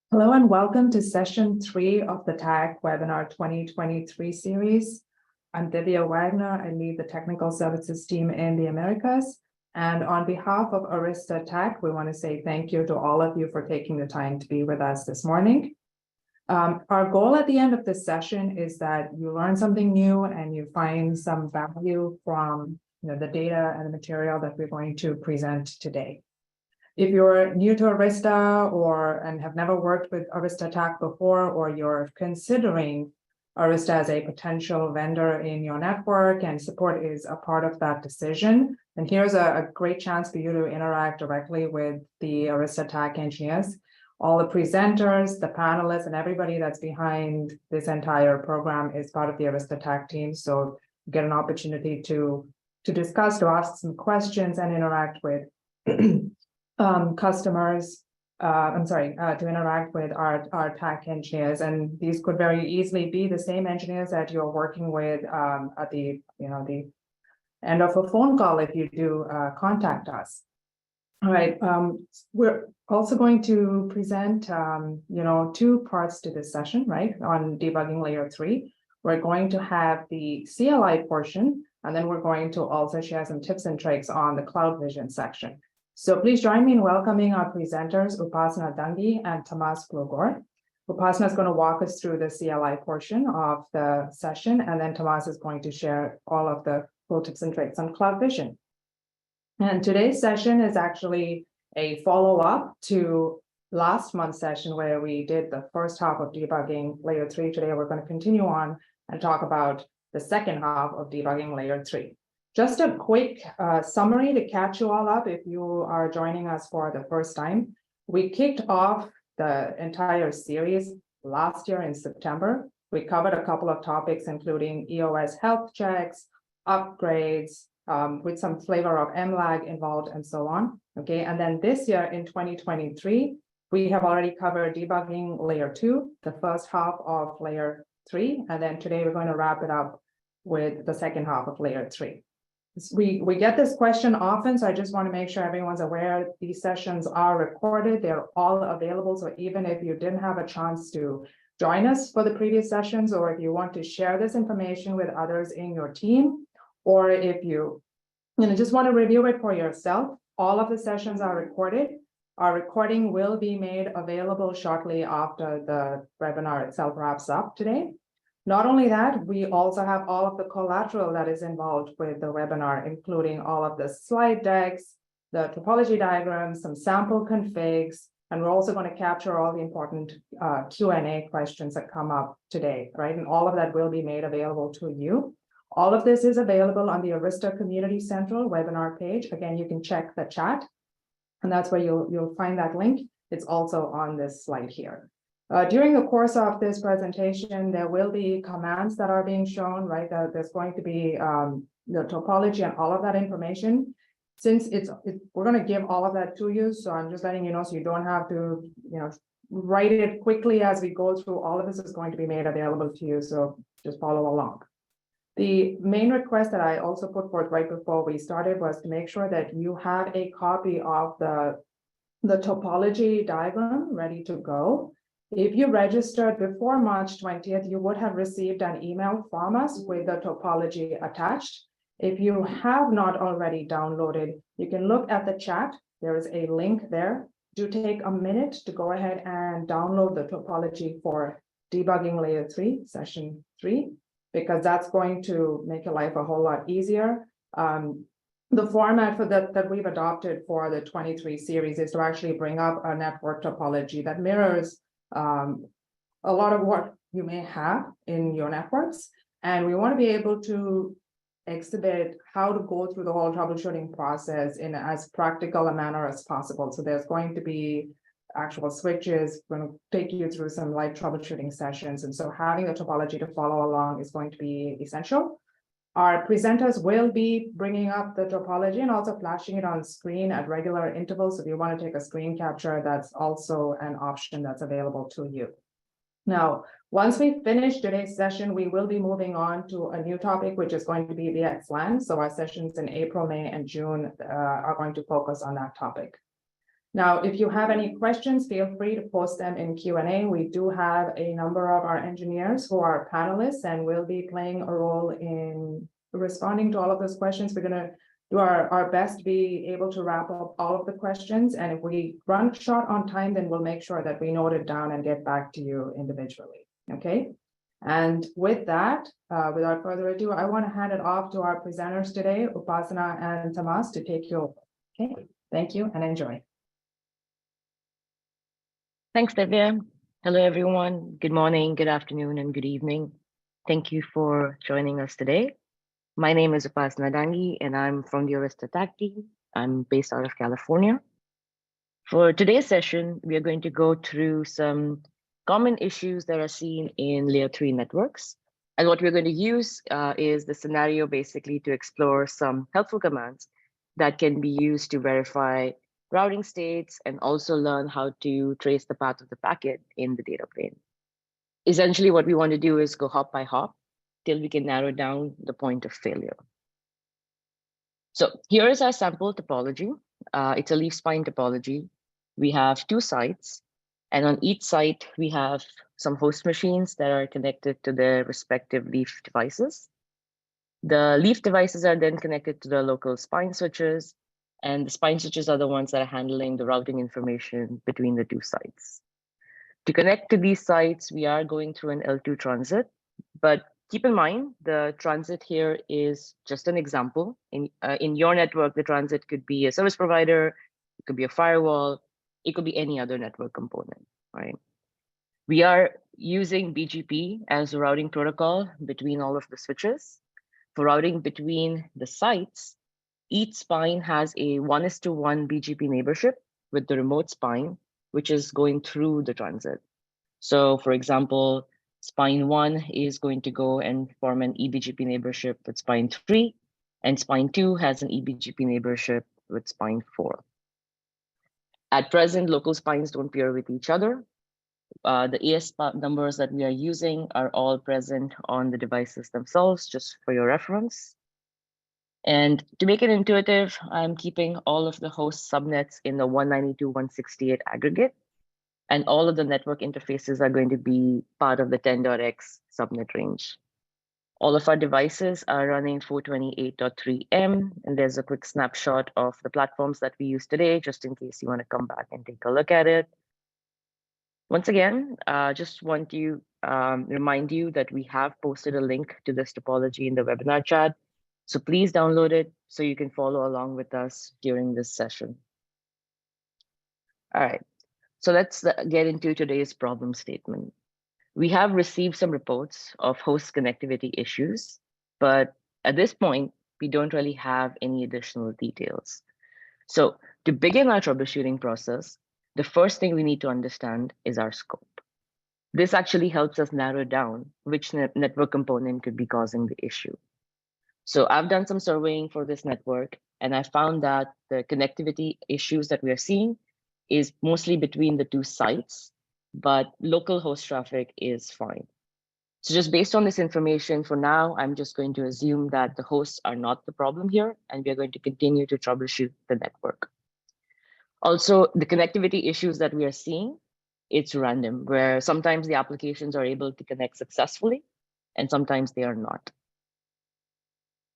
Hello and welcome to session 3 of the TAC Webinar 2023 series. I'm Divya Wagner. I lead the technical services team in the Americas. And on behalf of Arista TAC, we want to say thank you to all of you for taking the time to be with us this morning. Our goal at the end of this session is that you learn something new and you find some value from the data and the material that we're going to present today. If you're new to Arista and have never worked with Arista TAC before, or you're considering Arista as a potential vendor in your network and support is a part of that decision, then here's a great chance for you to interact directly with the Arista TAC engineers. All the presenters, the panelists, and everybody that's behind this entire program is part of the Arista TAC team. So you get an opportunity to discuss, to ask some questions and interact with customers, to interact with our TAC engineers, and these could very easily be the same engineers that you're working with at the end of a phone call if you do contact us. All right, we're also going to present two parts to this session, right? On debugging layer 3, we're going to have the CLI portion, and then we're going to also share some tips and tricks on the Cloud Vision section. So please join me in welcoming our presenters, Upasana Dangi and Tomas Glogor. Upasana is going to walk us through the CLI portion of the session, and then Tomas is going to share all of the cool tips and tricks on Cloud Vision. And today's session is actually a follow-up to last month's session where we did the first half of debugging layer 3. Today, we're going to continue on and talk about the second half of debugging layer 3. Just a quick summary to catch you all up if you are joining us for the first time. We kicked off the entire series last year in September. We covered a couple of topics, including EOS health checks, upgrades, with some flavor of MLAG involved and so on. Okay, and then this year in 2023, we have already covered debugging layer 2, the first half of layer 3, and then today we're going to wrap it up with the second half of layer 3. We get this question often, so I just want to make sure everyone's aware these sessions are recorded. They're all available. So even if you didn't have a chance to join us for the previous sessions, or if you want to share this information with others in your team, or if you just want to review it for yourself, all of the sessions are recorded. Our recording will be made available shortly after the webinar itself wraps up today. Not only that, we also have all of the collateral that is involved with the webinar, including all of the slide decks, the topology diagrams, some sample configs, and we're also going to capture all the important Q&A questions that come up today, right? And all of that will be made available to you. All of this is available on the Arista Community Central webinar page. Again, you can check the chat, and that's where you'll find that link. It's also on this slide here. During the course of this presentation, there will be commands that are being shown, right? There's going to be the topology and all of that information. Since we're going to give all of that to you, so I'm just letting you know so you don't have to, write it quickly as we go through. All of this is going to be made available to you, so just follow along. The main request that I also put forth right before we started was to make sure that you have a copy of the topology diagram ready to go. If you registered before March 20th, you would have received an email from us with the topology attached. If you have not already downloaded, you can look at the chat. There is a link there. Do take a minute to go ahead and download the topology for debugging layer 3, session 3, because that's going to make your life a whole lot easier. The format for that we've adopted for the 23 series is to actually bring up a network topology that mirrors a lot of what you may have in your networks. And we want to be able to exhibit how to go through the whole troubleshooting process in as practical a manner as possible. So there's going to be actual switches. We're going to take you through some live troubleshooting sessions. And so having the topology to follow along is going to be essential. Our presenters will be bringing up the topology and also flashing it on screen at regular intervals. If you want to take a screen capture, that's also an option that's available to you. Now, once we finish today's session, we will be moving on to a new topic, which is going to be VXLAN. So our sessions in April, May, and June are going to focus on that topic. Now, if you have any questions, feel free to post them in Q&A. We do have a number of our engineers who are panelists and will be playing a role in responding to all of those questions. We're going to do our best to be able to wrap up all of the questions. And if we run short on time, then we'll make sure that we note it down and get back to you individually. Okay. And with that, without further ado, I want to hand it off to our presenters today, Upasana and Tamas, to take you over. Okay. Thank you and enjoy. Thanks, Divya. Hello, everyone. Good morning, good afternoon, and good evening. Thank you for joining us today. My name is Upasana Dangi, and I'm from the Arista TAC team. I'm based out of California. For today's session, we are going to go through some common issues that are seen in Layer 3 networks. And what we're going to use is the scenario basically to explore some helpful commands that can be used to verify routing states and also learn how to trace the path of the packet in the data plane. Essentially, what we want to do is go hop by hop till we can narrow down the point of failure. So here is our sample topology. It's a leaf spine topology. We have 2 sites, and on each site, we have some host machines that are connected to their respective leaf devices. The leaf devices are then connected to the local spine switches, and the spine switches are the ones that are handling the routing information between the 2 sites. To connect to these sites, we are going through an L2 transit, but keep in mind, the transit here is just an example. In your network, the transit could be a service provider, it could be a firewall, it could be any other network component, right? We are using BGP as a routing protocol between all of the switches. For routing between the sites, each spine has a 1:1 BGP neighborship with the remote spine, which is going through the transit. So for example, spine 1 is going to go and form an eBGP neighborship with spine 3, and spine 2 has an eBGP neighborship with spine 4. At present, local spines don't pair with each other. The AS numbers that we are using are all present on the devices themselves, just for your reference. And to make it intuitive, I'm keeping all of the host subnets in the 192.168 aggregate, and all of the network interfaces are going to be part of the 10.x subnet range. All of our devices are running 428.3m, and there's a quick snapshot of the platforms that we use today, just in case you want to come back and take a look at it. Once again, just want to remind you that we have posted a link to this topology in the webinar chat. So please download it so you can follow along with us during this session. All right, so let's get into today's problem statement. We have received some reports of host connectivity issues, but at this point, we don't really have any additional details. So to begin our troubleshooting process, the first thing we need to understand is our scope. This actually helps us narrow down which network component could be causing the issue. So I've done some surveying for this network, and I found that the connectivity issues that we are seeing is mostly between the 2 sites, but local host traffic is fine. So just based on this information for now, I'm just going to assume that the hosts are not the problem here, and we are going to continue to troubleshoot the network. Also, the connectivity issues that we are seeing, it's random, where sometimes the applications are able to connect successfully, and sometimes they are not.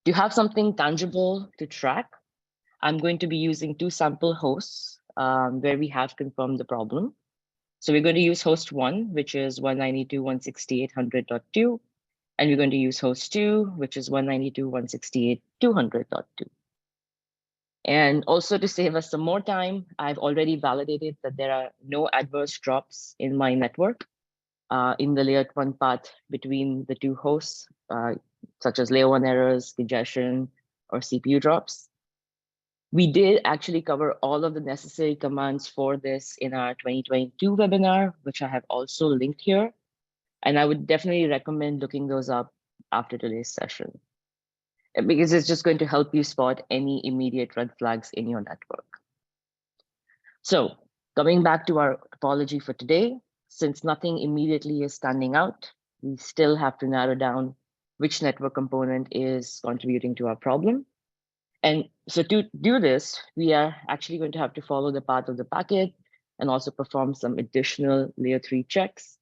To have something tangible to track, I'm going to be using 2 sample hosts where we have confirmed the problem. So we're going to use host 1, which is 192.168.100.2, and we're going to use host 2, which is 192.168.200.2. And also to save us some more time, I've already validated that there are no adverse drops in my network in the layer 1 path between the 2 hosts, such as layer 1 errors, congestion, or CPU drops. We did actually cover all of the necessary commands for this in our 2022 webinar, which I have also linked here. And I would definitely recommend looking those up after today's session, because it's just going to help you spot any immediate red flags in your network. So coming back to our topology for today, since nothing immediately is standing out, we still have to narrow down which network component is contributing to our problem. And so to do this, we are actually going to have to follow the path of the packet and also perform some additional layer 3 checks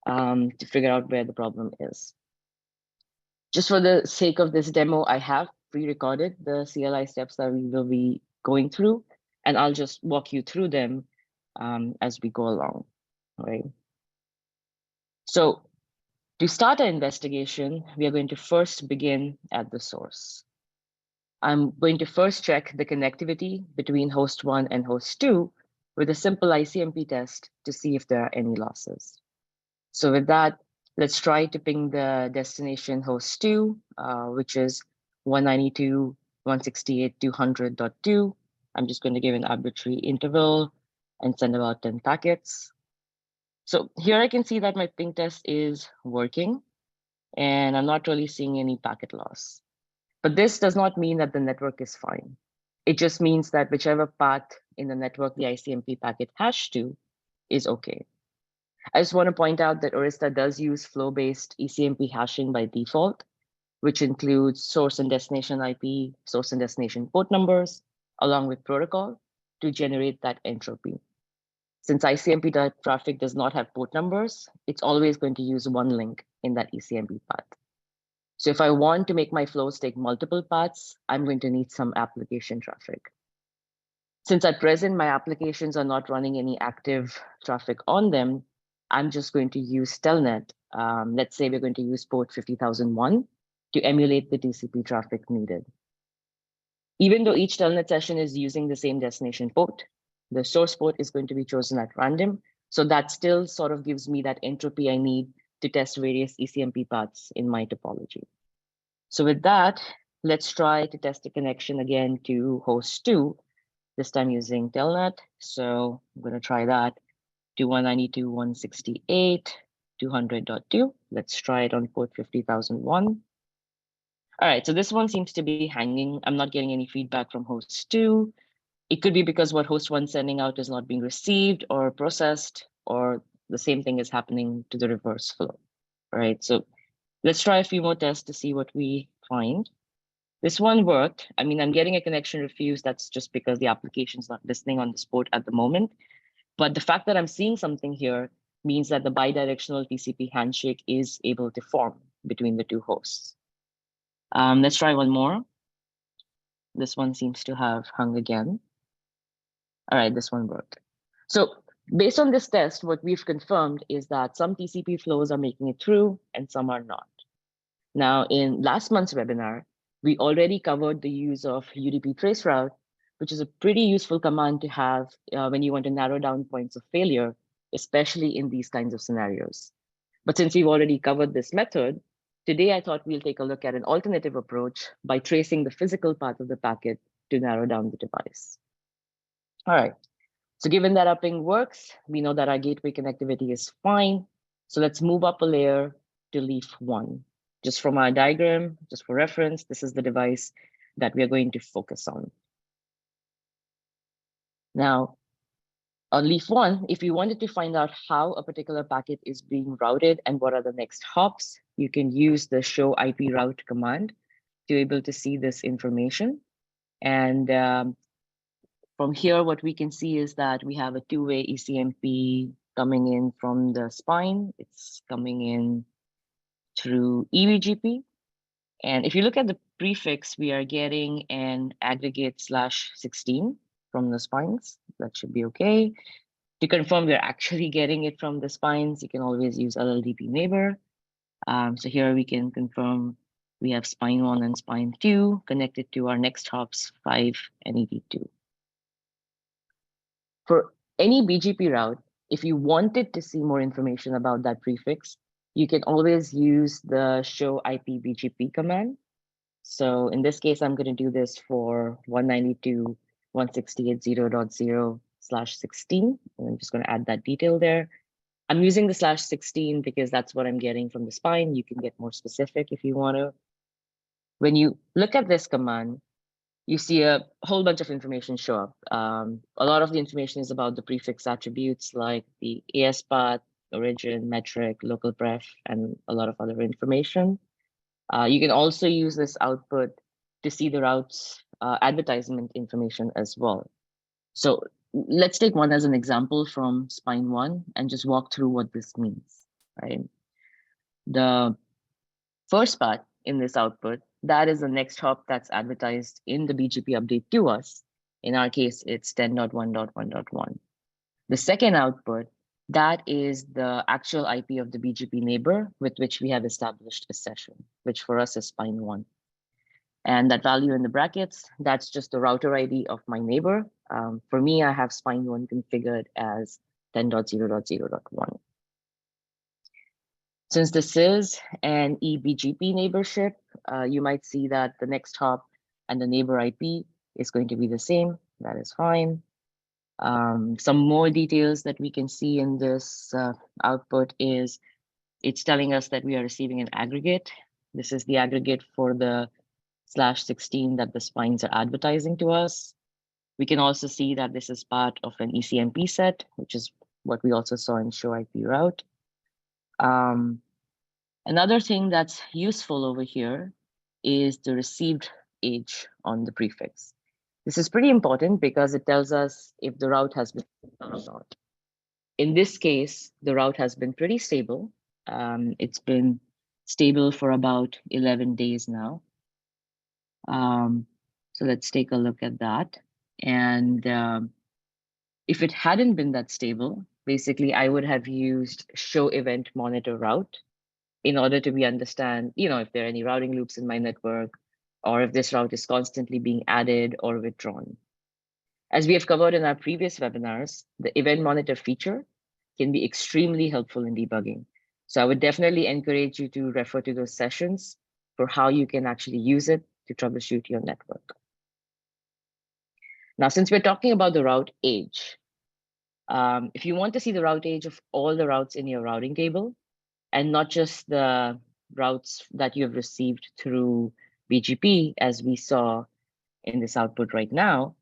to figure out where the problem is. Just for the sake of this demo, I have pre-recorded the CLI steps that we will be going through, and I'll just walk you through them as we go along, right? So to start our investigation, we are going to first begin at the source. I'm going to first check the connectivity between host 1 and host 2 with a simple ICMP test to see if there are any losses. So with that, let's try to ping the destination host 2, which is 192.168.200.2. I'm just going to give an arbitrary interval and send about 10 packets. So here I can see that my ping test is working, and I'm not really seeing any packet loss. But this does not mean that the network is fine. It just means that whichever path in the network the ICMP packet hashed to is okay. I just want to point out that Arista does use flow-based ECMP hashing by default, which includes source and destination IP, source and destination port numbers, along with protocol to generate that entropy. Since ICMP traffic does not have port numbers, it's always going to use one link in that ECMP path. So if I want to make my flows take multiple paths, I'm going to need some application traffic. Since at present, my applications are not running any active traffic on them, I'm just going to use telnet. Let's say we're going to use port 50,001 to emulate the TCP traffic needed. Even though each telnet session is using the same destination port, the source port is going to be chosen at random. So that still sort of gives me that entropy I need to test various ECMP paths in my topology. So with that, let's try to test the connection again to host 2, this time using telnet. So I'm going to try that to 192.168.200.2. Let's try it on port 50,001. All right, so this one seems to be hanging. I'm not getting any feedback from host 2. It could be because what host 1 sending out is not being received or processed, or the same thing is happening to the reverse flow. All right, so let's try a few more tests to see what we find. This one worked. I mean, I'm getting a connection refuse. That's just because the application's not listening on this port at the moment. But the fact that I'm seeing something here means that the bidirectional TCP handshake is able to form between the two hosts. Let's try one more. This one seems to have hung again. All right, this one worked. So based on this test, what we've confirmed is that some TCP flows are making it through and some are not. Now, in last month's webinar, we already covered the use of UDP traceroute, which is a pretty useful command to have when you want to narrow down points of failure, especially in these kinds of scenarios. But since we've already covered this method, today I thought we'll take a look at an alternative approach by tracing the physical path of the packet to narrow down the device. All right, so given that our ping works, we know that our gateway connectivity is fine. So let's move up a layer to leaf 1. Just from our diagram, just for reference, this is the device that we are going to focus on. Now, on leaf 1, if you wanted to find out how a particular packet is being routed and what are the next hops, you can use the show IP route command to be able to see this information. And from here, what we can see is that we have a two-way ECMP coming in from the spine. It's coming in through EVGP. And if you look at the prefix, we are getting an aggregate /16 from the spines. That should be okay. To confirm we're actually getting it from the spines, you can always use LLDP neighbor. So here we can confirm we have spine 1 and spine 2 connected to our next hops 5 and EV2. For any BGP route, if you wanted to see more information about that prefix, you can always use the show IP BGP command. So in this case, I'm going to do this for 192.168.0.0/16. And I'm just going to add that detail there. I'm using the /16 because that's what I'm getting from the spine. You can get more specific if you want to. When you look at this command, you see a whole bunch of information show up. A lot of the information is about the prefix attributes like the AS path, origin, metric, local pref, and a lot of other information. You can also use this output to see the routes advertisement information as well. So let's take one as an example from Spine 1 and just walk through what this means, right? The first part in this output, that is the next hop that's advertised in the BGP update to us. In our case, it's 10.1.1.1. The second output, that is the actual IP of the BGP neighbor with which we have established a session, which for us is Spine 1. And that value in the brackets, that's just the router ID of my neighbor. For me, I have Spine 1 configured as 10.0.0.1. Since this is an eBGP neighborship, you might see that the next hop and the neighbor IP is going to be the same. That is fine. Some more details that we can see in this output is it's telling us that we are receiving an aggregate. This is the aggregate for the /16 that the spines are advertising to us. We can also see that this is part of an ECMP set, which is what we also saw in show IP route. Another thing that's useful over here is the received age on the prefix. This is pretty important because it tells us if the route has been or not. In this case, the route has been pretty stable. It's been stable for about 11 days now. So let's take a look at that. And if it hadn't been that stable, basically I would have used show event monitor route in order to understand, if there are any routing loops in my network, or if this route is constantly being added or withdrawn. As we have covered in our previous webinars, the event monitor feature can be extremely helpful in debugging. So I would definitely encourage you to refer to those sessions for how you can actually use it to troubleshoot your network. Now, since we're talking about the route age, if you want to see the route age of all the routes in your routing table, and not just the routes that you have received through BGP, as we saw in this output right now,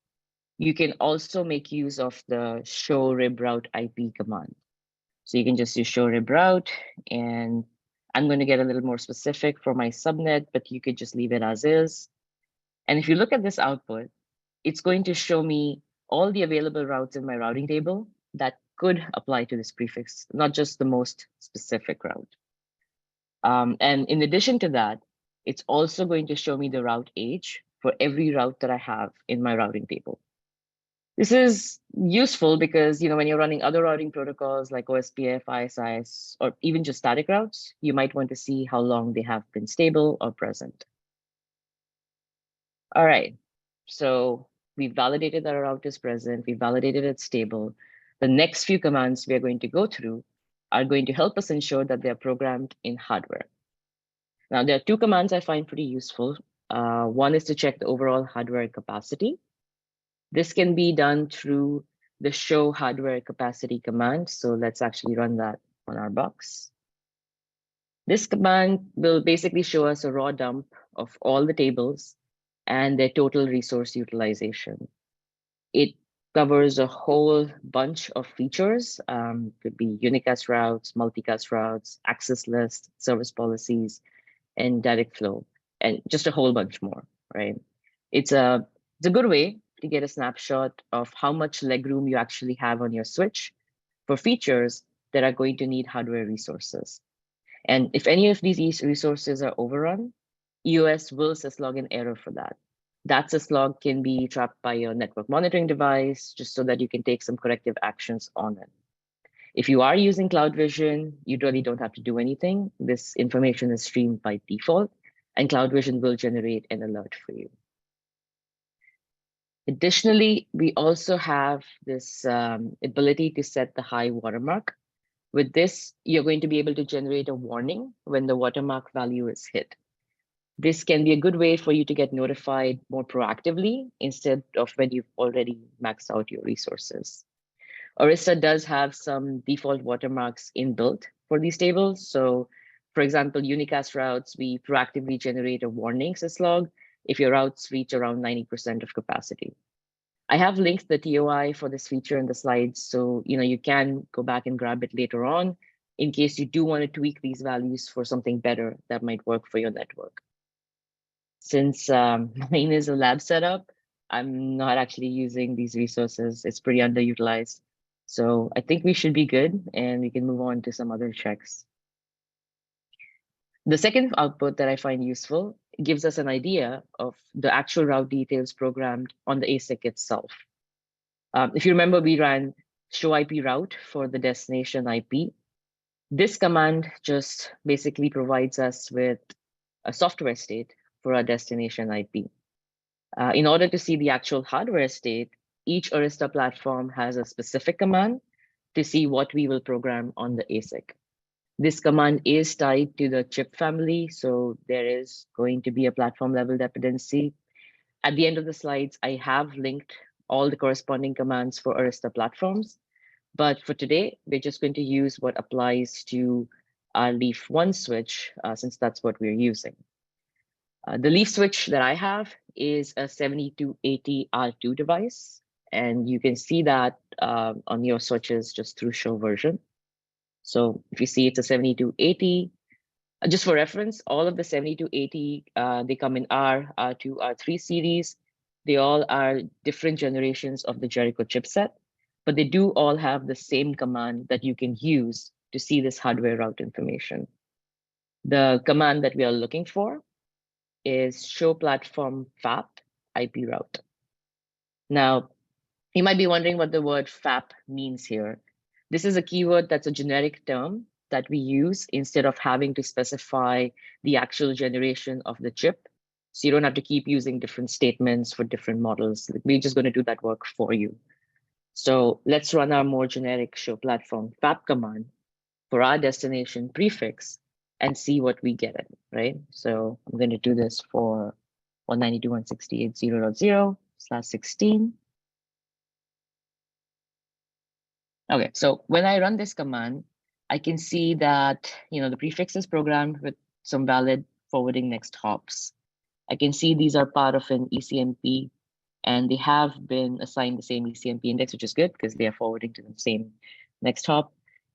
you can also make use of the show rib route IP command. So you can just use show rib route, and I'm going to get a little more specific for my subnet, but you could just leave it as is. And if you look at this output, it's going to show me all the available routes in my routing table that could apply to this prefix, not just the most specific route. And in addition to that, it's also going to show me the route age for every route that I have in my routing table. This is useful because when you're running other routing protocols like OSPF, ISIS, or even just static routes, you might want to see how long they have been stable or present. All right, so we validated that our route is present, we validated it's stable. The next few commands we are going to go through are going to help us ensure that they're programmed in hardware. Now, there are two commands I find pretty useful. One is to check the overall hardware capacity. This can be done through the show hardware capacity command. So let's actually run that on our box. This command will basically show us a raw dump of all the tables and their total resource utilization. It covers a whole bunch of features. Could be unicast routes, multicast routes, access lists, service policies, and direct flow, and just a whole bunch more, right? It's a good way to get a snapshot of how much legroom you actually have on your switch for features that are going to need hardware resources. And if any of these resources are overrun, EOS will syslog an error for that. That syslog can be trapped by your network monitoring device, just so that you can take some corrective actions on it. If you are using CloudVision, you really don't have to do anything. This information is streamed by default, and CloudVision will generate an alert for you. Additionally, we also have this ability to set the high watermark. With this, you're going to be able to generate a warning when the watermark value is hit. This can be a good way for you to get notified more proactively instead of when you've already maxed out your resources. Arista does have some default watermarks inbuilt for these tables. So for example, unicast routes, we proactively generate a warning syslog if your routes reach around 90% of capacity. I have linked the TOI for this feature in the slides, so you can go back and grab it later on in case you do want to tweak these values for something better that might work for your network. Since mine is a lab setup, I'm not actually using these resources. It's pretty underutilized. So I think we should be good and we can move on to some other checks. The second output that I find useful gives us an idea of the actual route details programmed on the ASIC itself. If you remember, we ran show IP route for the destination IP. This command just basically provides us with a software state for our destination IP. In order to see the actual hardware state, each Arista platform has a specific command to see what we will program on the ASIC. This command is tied to the chip family, so there is going to be a platform level dependency. At the end of the slides, I have linked all the corresponding commands for Arista platforms. But for today, we're just going to use what applies to our leaf 1 switch, since that's what we're using. The leaf switch that I have is a 7280 R2 device, and you can see that on your switches just through show version. So if you see it's a 7280, just for reference, all of the 7280, they come in R, R2, R3 series. They all are different generations of the Jericho chipset, but they do all have the same command that you can use to see this hardware route information. The command that we are looking for is show platform FAP IP route. Now, you might be wondering what the word FAP means here. This is a keyword that's a generic term that we use instead of having to specify the actual generation of the chip. So you don't have to keep using different statements for different models. We're just going to do that work for you. So let's run our more generic show platform FAP command for our destination prefix and see what we get, right? So I'm going to do this for 192.168.0.0/16. Okay, so when I run this command, I can see that the prefix is programmed with some valid forwarding next hops. I can see these are part of an ECMP, and they have been assigned the same ECMP index, which is good because they are forwarding to the same next hop.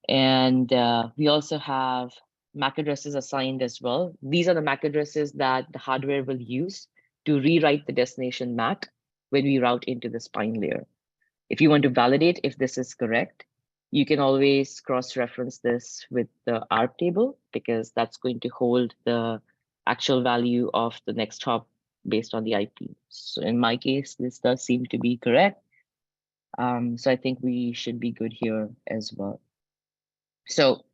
And we also have MAC addresses assigned as well. These are the MAC addresses that the hardware will use to rewrite the destination MAC when we route into the spine layer. If you want to validate if this is correct, you can always cross-reference this with the ARP table, because that's going to hold the actual value of the next hop based on the IP. So in my case, this does seem to be correct. So I think we should be good here as well. So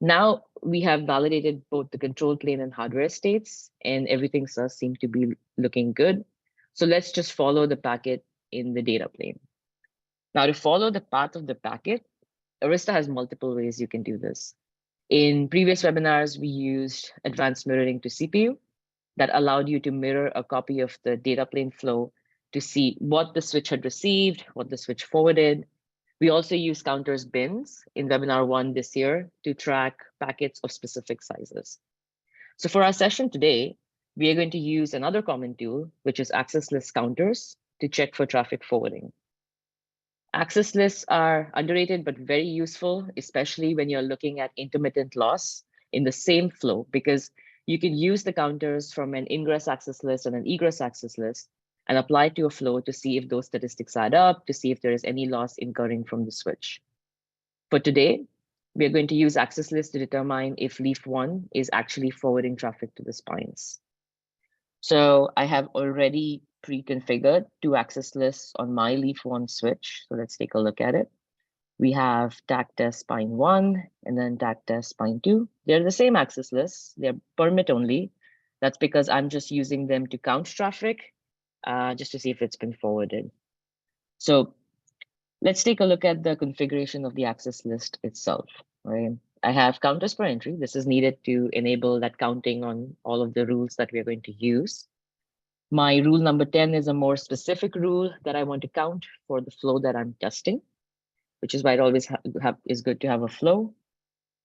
now we have validated both the control plane and hardware states, and everything does seem to be looking good. So let's just follow the packet in the data plane. Now, to follow the path of the packet, Arista has multiple ways you can do this. In previous webinars, we used advanced mirroring to CPU that allowed you to mirror a copy of the data plane flow to see what the switch had received, what the switch forwarded. We also use counters bins in webinar 1 this year to track packets of specific sizes. So for our session today, we are going to use another common tool, which is access list counters, to check for traffic forwarding. Access lists are underrated but very useful, especially when you're looking at intermittent loss in the same flow, because you can use the counters from an ingress access list and an egress access list and apply it to a flow to see if those statistics add up, to see if there is any loss incurring from the switch. For today, we are going to use access lists to determine if leaf 1 is actually forwarding traffic to the spines. So I have already pre-configured 2 access lists on my leaf 1 switch. So let's take a look at it. We have TAC test spine 1 and then TAC test spine 2. They're the same access lists. They're permit only. That's because I'm just using them to count traffic, just to see if it's been forwarded. So let's take a look at the configuration of the access list itself. Right? I have counters per entry. This is needed to enable that counting on all of the rules that we're going to use. My rule number 10 is a more specific rule that I want to count for the flow that I'm testing, which is why it always is good to have a flow.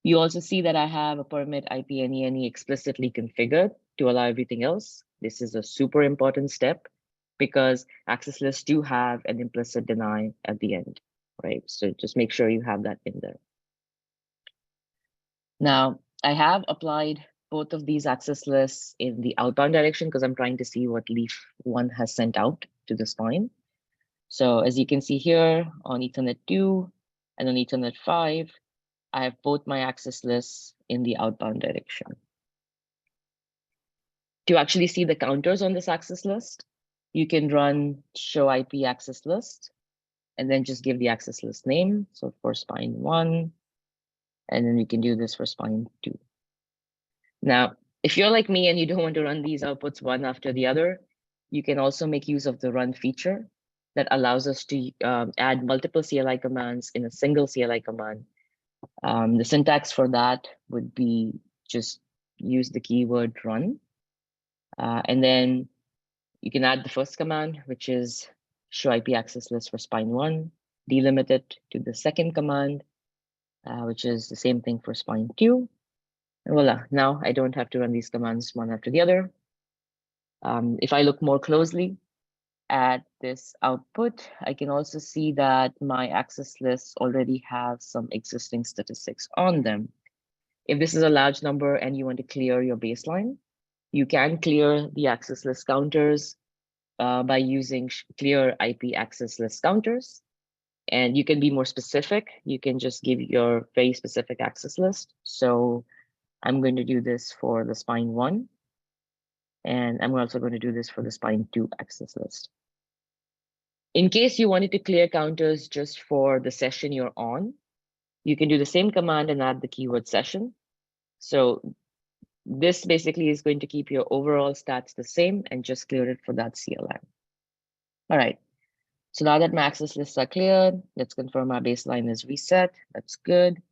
You also see that I have a permit IP-NE explicitly configured to allow everything else. This is a super important step because access lists do have an implicit deny at the end, right? So just make sure you have that in there. Now, I have applied both of these access lists in the outbound direction because I'm trying to see what leaf 1 has sent out to the spine. So as you can see here on Ethernet 2 and on Ethernet 5, I have both my access lists in the outbound direction. To actually see the counters on this access list, you can run show IP access list and then just give the access list name. So for spine 1, and then we can do this for spine 2. Now, if you're like me and you don't want to run these outputs one after the other, you can also make use of the run feature that allows us to add multiple CLI commands in a single CLI command. The syntax for that would be just use the keyword run. And then you can add the first command, which is show IP access list for spine 1, delimit it to the second command, which is the same thing for spine 2. And voila, now I don't have to run these commands one after the other. If I look more closely at this output, I can also see that my access lists already have some existing statistics on them. If this is a large number and you want to clear your baseline, you can clear the access list counters by using clear IP access list counters. And you can be more specific. You can just give your very specific access list. So I'm going to do this for the spine 1. And I'm also going to do this for the spine 2 access list. In case you wanted to clear counters just for the session you're on, you can do the same command and add the keyword session. So this basically is going to keep your overall stats the same and just clear it for that CLI. All right. So now that my access lists are cleared, let's confirm our baseline is reset. That's good.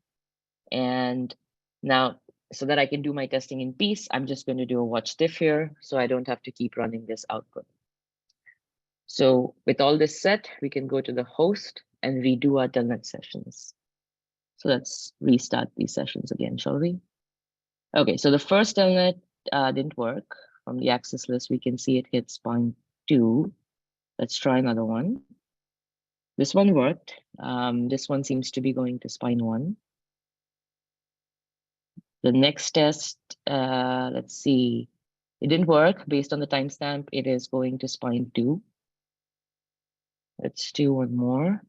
And now, so that I can do my testing in peace, I'm just going to do a watch diff here so I don't have to keep running this output. So with all this set, we can go to the host and redo our telnet sessions. So let's restart these sessions again, shall we? Okay, so the first telnet didn't work. From the access list, we can see it hit spine 2. Let's try another one. This one worked. This one seems to be going to spine 1. The next test, let's see, it didn't work. Based on the timestamp, it is going to spine 2. Let's do one more.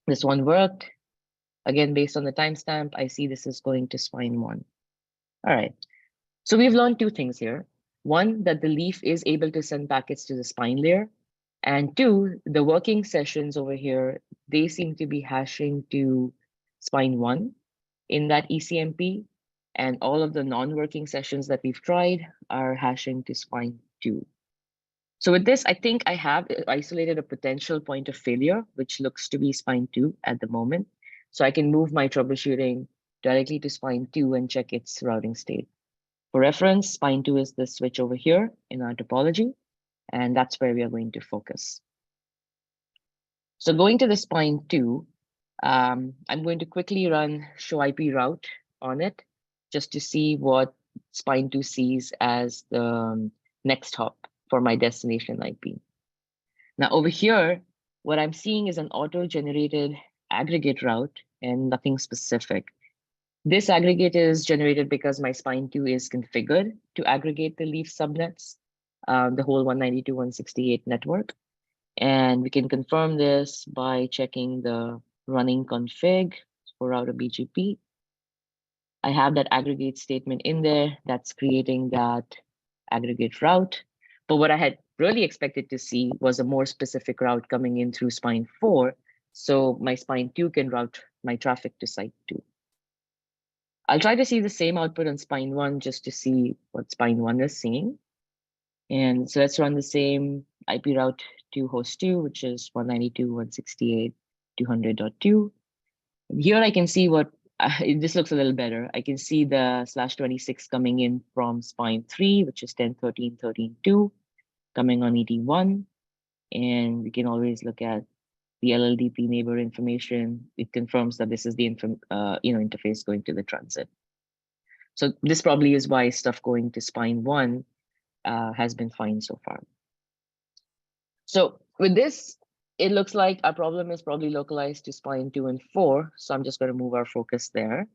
This one worked. Again, based on the timestamp, I see this is going to spine 1. All right. So we've learned 2 things here. 1, that the leaf is able to send packets to the spine layer. And 2, the working sessions over here, they seem to be hashing to spine 1 in that ECMP. And all of the non-working sessions that we've tried are hashing to spine 2. So with this, I think I have isolated a potential point of failure, which looks to be spine 2 at the moment. So I can move my troubleshooting directly to spine 2 and check its routing state. For reference, spine 2 is the switch over here in our topology, and that's where we are going to focus. So going to the spine 2, I'm going to quickly run show IP route on it just to see what spine 2 sees as the next hop for my destination IP. Now over here, what I'm seeing is an auto-generated aggregate route and nothing specific. This aggregate is generated because my spine 2 is configured to aggregate the leaf subnets, the whole 192.168 network. And we can confirm this by checking the running config for router BGP. I have that aggregate statement in there that's creating that aggregate route. But what I had really expected to see was a more specific route coming in through spine 4. So my spine 2 can route my traffic to site 2. I'll try to see the same output on spine 1 just to see what spine 1 is seeing. And so let's run the same IP route to host 2, which is 192.168.200.2. Here I can see what, this looks a little better. I can see the /26 coming in from spine 3, which is 10.13.13.2, coming on ET1. And we can always look at the LLDP neighbor information. It confirms that this is the interface going to the transit. So this probably is why stuff going to spine 1 has been fine so far. So with this, it looks like our problem is probably localized to spine 2 and 4. So I'm just going to move our focus there.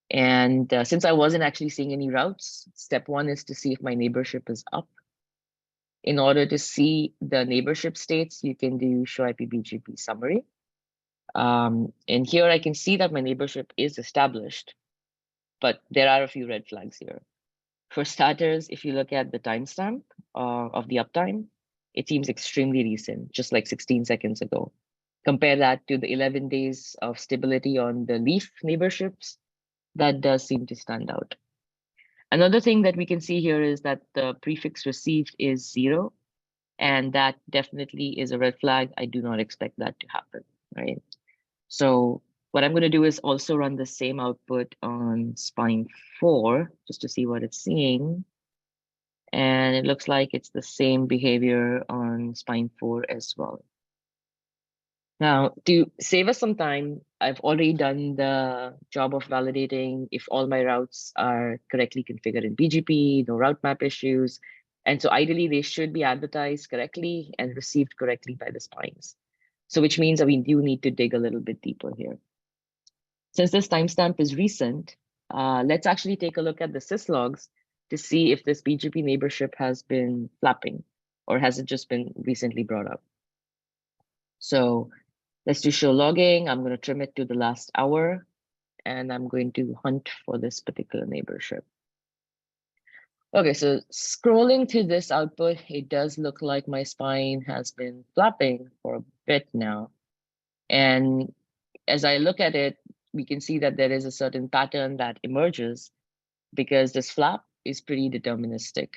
And since I wasn't actually seeing any routes, step one is to see if my neighborship is up. In order to see the neighborship states, you can do show IP BGP summary. And here I can see that my neighborship is established, but there are a few red flags here. For starters, if you look at the timestamp of the uptime, it seems extremely recent, just like 16 seconds ago. Compare that to the 11 days of stability on the leaf neighborships, that does seem to stand out. Another thing that we can see here is that the prefix received is 0, and that definitely is a red flag. I do not expect that to happen, right? So what I'm going to do is also run the same output on spine 4, just to see what it's seeing. And it looks like it's the same behavior on spine 4 as well. Now, to save us some time, I've already done the job of validating if all my routes are correctly configured in BGP, no route map issues. And so ideally, they should be advertised correctly and received correctly by the spines. So which means that we do need to dig a little bit deeper here. Since this timestamp is recent, let's actually take a look at the syslogs to see if this BGP neighborship has been flapping or has it just been recently brought up. So let's do show logging. I'm going to trim it to the last hour, and I'm going to hunt for this particular neighborship. Okay, so scrolling to this output, it does look like my spine has been flapping for a bit now. And as I look at it, we can see that there is a certain pattern that emerges because this flap is pretty deterministic.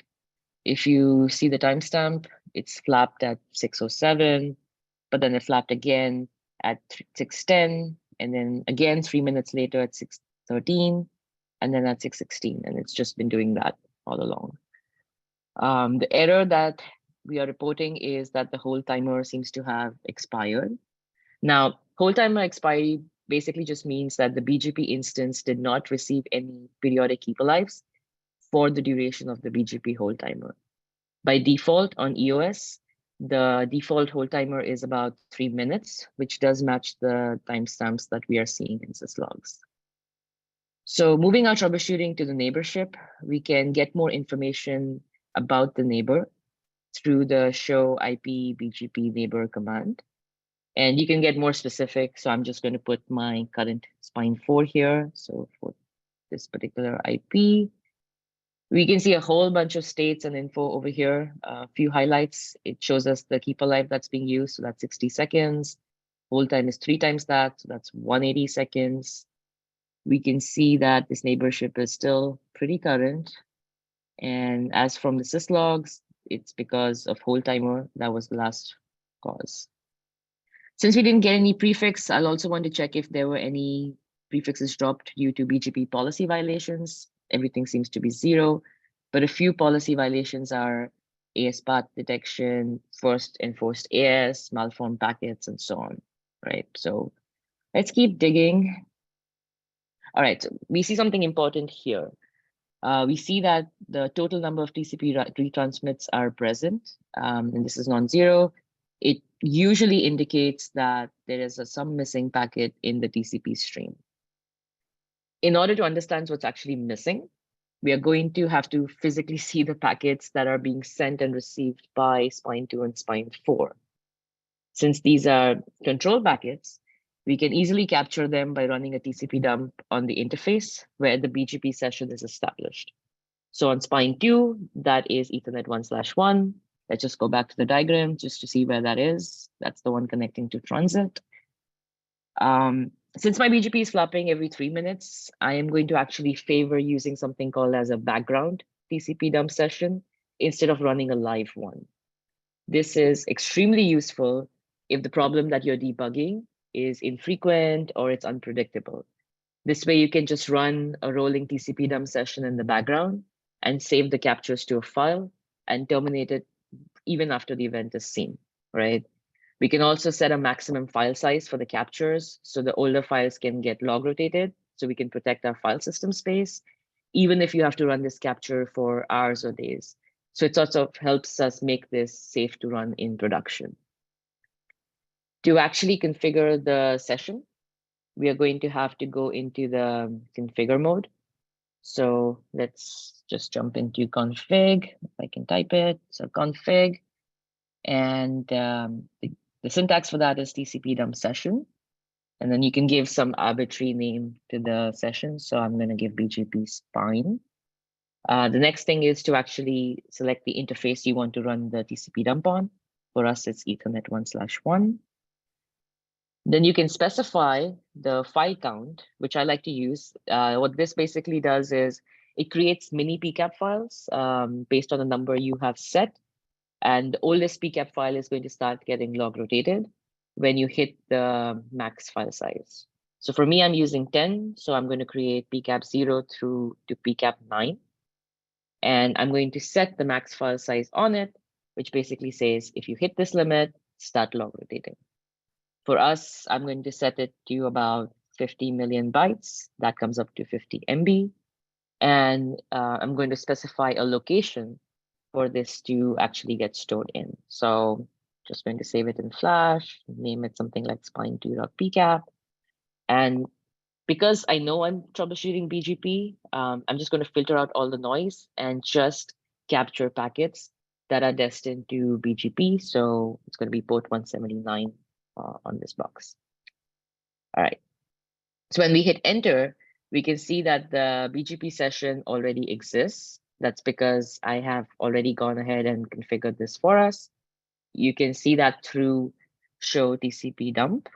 If you see the timestamp, it's flapped at 6:07, but then it flapped again at 6:10, and then again 3 minutes later at 6:13, and then at 6:16, and it's just been doing that all along. The error that we are reporting is that the hold timer seems to have expired. Now, hold timer expiry basically just means that the BGP instance did not receive any periodic keep alives for the duration of the BGP hold timer. By default on EOS, the default hold timer is about 3 minutes, which does match the timestamps that we are seeing in syslogs. So moving our troubleshooting to the neighborship, we can get more information about the neighbor through the show IP BGP neighbor command. And you can get more specific. So I'm just going to put my current spine 4 here. So for this particular IP, we can see a whole bunch of states and info over here. A few highlights. It shows us the keep alive that's being used. So that's 60 seconds. Hold time is 3 times that. So that's 180 seconds. We can see that this neighborship is still pretty current. And as from the syslogs, it's because of hold timer. That was the last cause. Since we didn't get any prefix, I'll also want to check if there were any prefixes dropped due to BGP policy violations. Everything seems to be 0, but a few policy violations are AS path detection, first enforced AS, malformed packets, and so on, right? So let's keep digging. All right, so we see something important here. We see that the total number of TCP retransmits are present, and this is non-zero. It usually indicates that there is some missing packet in the TCP stream. In order to understand what's actually missing, we are going to have to physically see the packets that are being sent and received by spine 2 and spine 4. Since these are control packets, we can easily capture them by running a TCP dump on the interface where the BGP session is established. So on spine 2, that is Ethernet 1/1. Let's just go back to the diagram just to see where that is. That's the one connecting to transit. Since my BGP is flapping every 3 minutes, I am going to actually favor using something called as a background TCP dump session instead of running a live one. This is extremely useful if the problem that you're debugging is infrequent or it's unpredictable. This way you can just run a rolling TCP dump session in the background and save the captures to a file and terminate it even after the event is seen, right? We can also set a maximum file size for the captures so the older files can get log rotated so we can protect our file system space, even if you have to run this capture for hours or days. So it sort of helps us make this safe to run in production. To actually configure the session, we are going to have to go into the configure mode. So let's just jump into config, if I can type it. So config, and the syntax for that is TCP dump session. And then you can give some arbitrary name to the session. So I'm going to give BGP spine. The next thing is to actually select the interface you want to run the TCP dump on. For us, it's Ethernet 1/1. Then you can specify the file count, which I like to use. What this basically does is it creates mini PCAP files based on the number you have set. And the oldest PCAP file is going to start getting log rotated when you hit the max file size. So for me, I'm using 10. So I'm going to create PCAP 0 through to PCAP 9. And I'm going to set the max file size on it, which basically says, if you hit this limit, start log rotating. For us, I'm going to set it to about 50 million bytes. That comes up to 50 MB. And I'm going to specify a location for this to actually get stored in. So just going to save it in Flash, name it something like spine2.pcap. And because I know I'm troubleshooting BGP, I'm just going to filter out all the noise and just capture packets that are destined to BGP. So it's going to be port 179 on this box. All right. So when we hit enter, we can see that the BGP session already exists. That's because I have already gone ahead and configured this for us. You can see that through show TCP dump.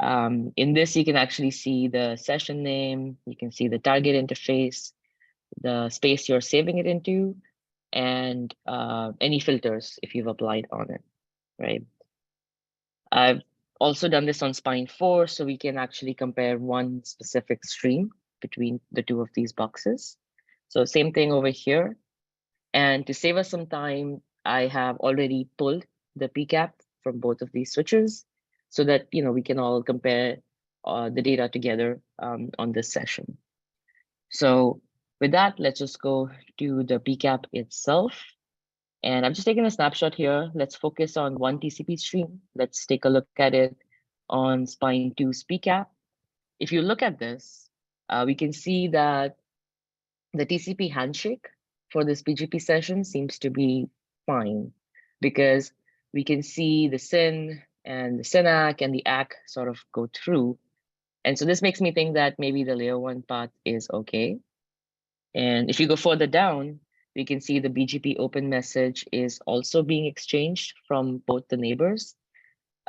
In this, you can actually see the session name, you can see the target interface, the space you're saving it into, and any filters if you've applied on it, right? I've also done this on Spine 4, so we can actually compare one specific stream between the two of these boxes. So same thing over here. And to save us some time, I have already pulled the PCAP from both of these switches so that we can all compare the data together on this session. So with that, let's just go to the PCAP itself. And I'm just taking a snapshot here. Let's focus on one TCP stream. Let's take a look at it on Spine 2's PCAP. If you look at this, we can see that the TCP handshake for this BGP session seems to be fine because we can see the SYN and the SYNAC and the ACK sort of go through. And so this makes me think that maybe the layer 1 path is okay. And if you go further down, we can see the BGP open message is also being exchanged from both the neighbors.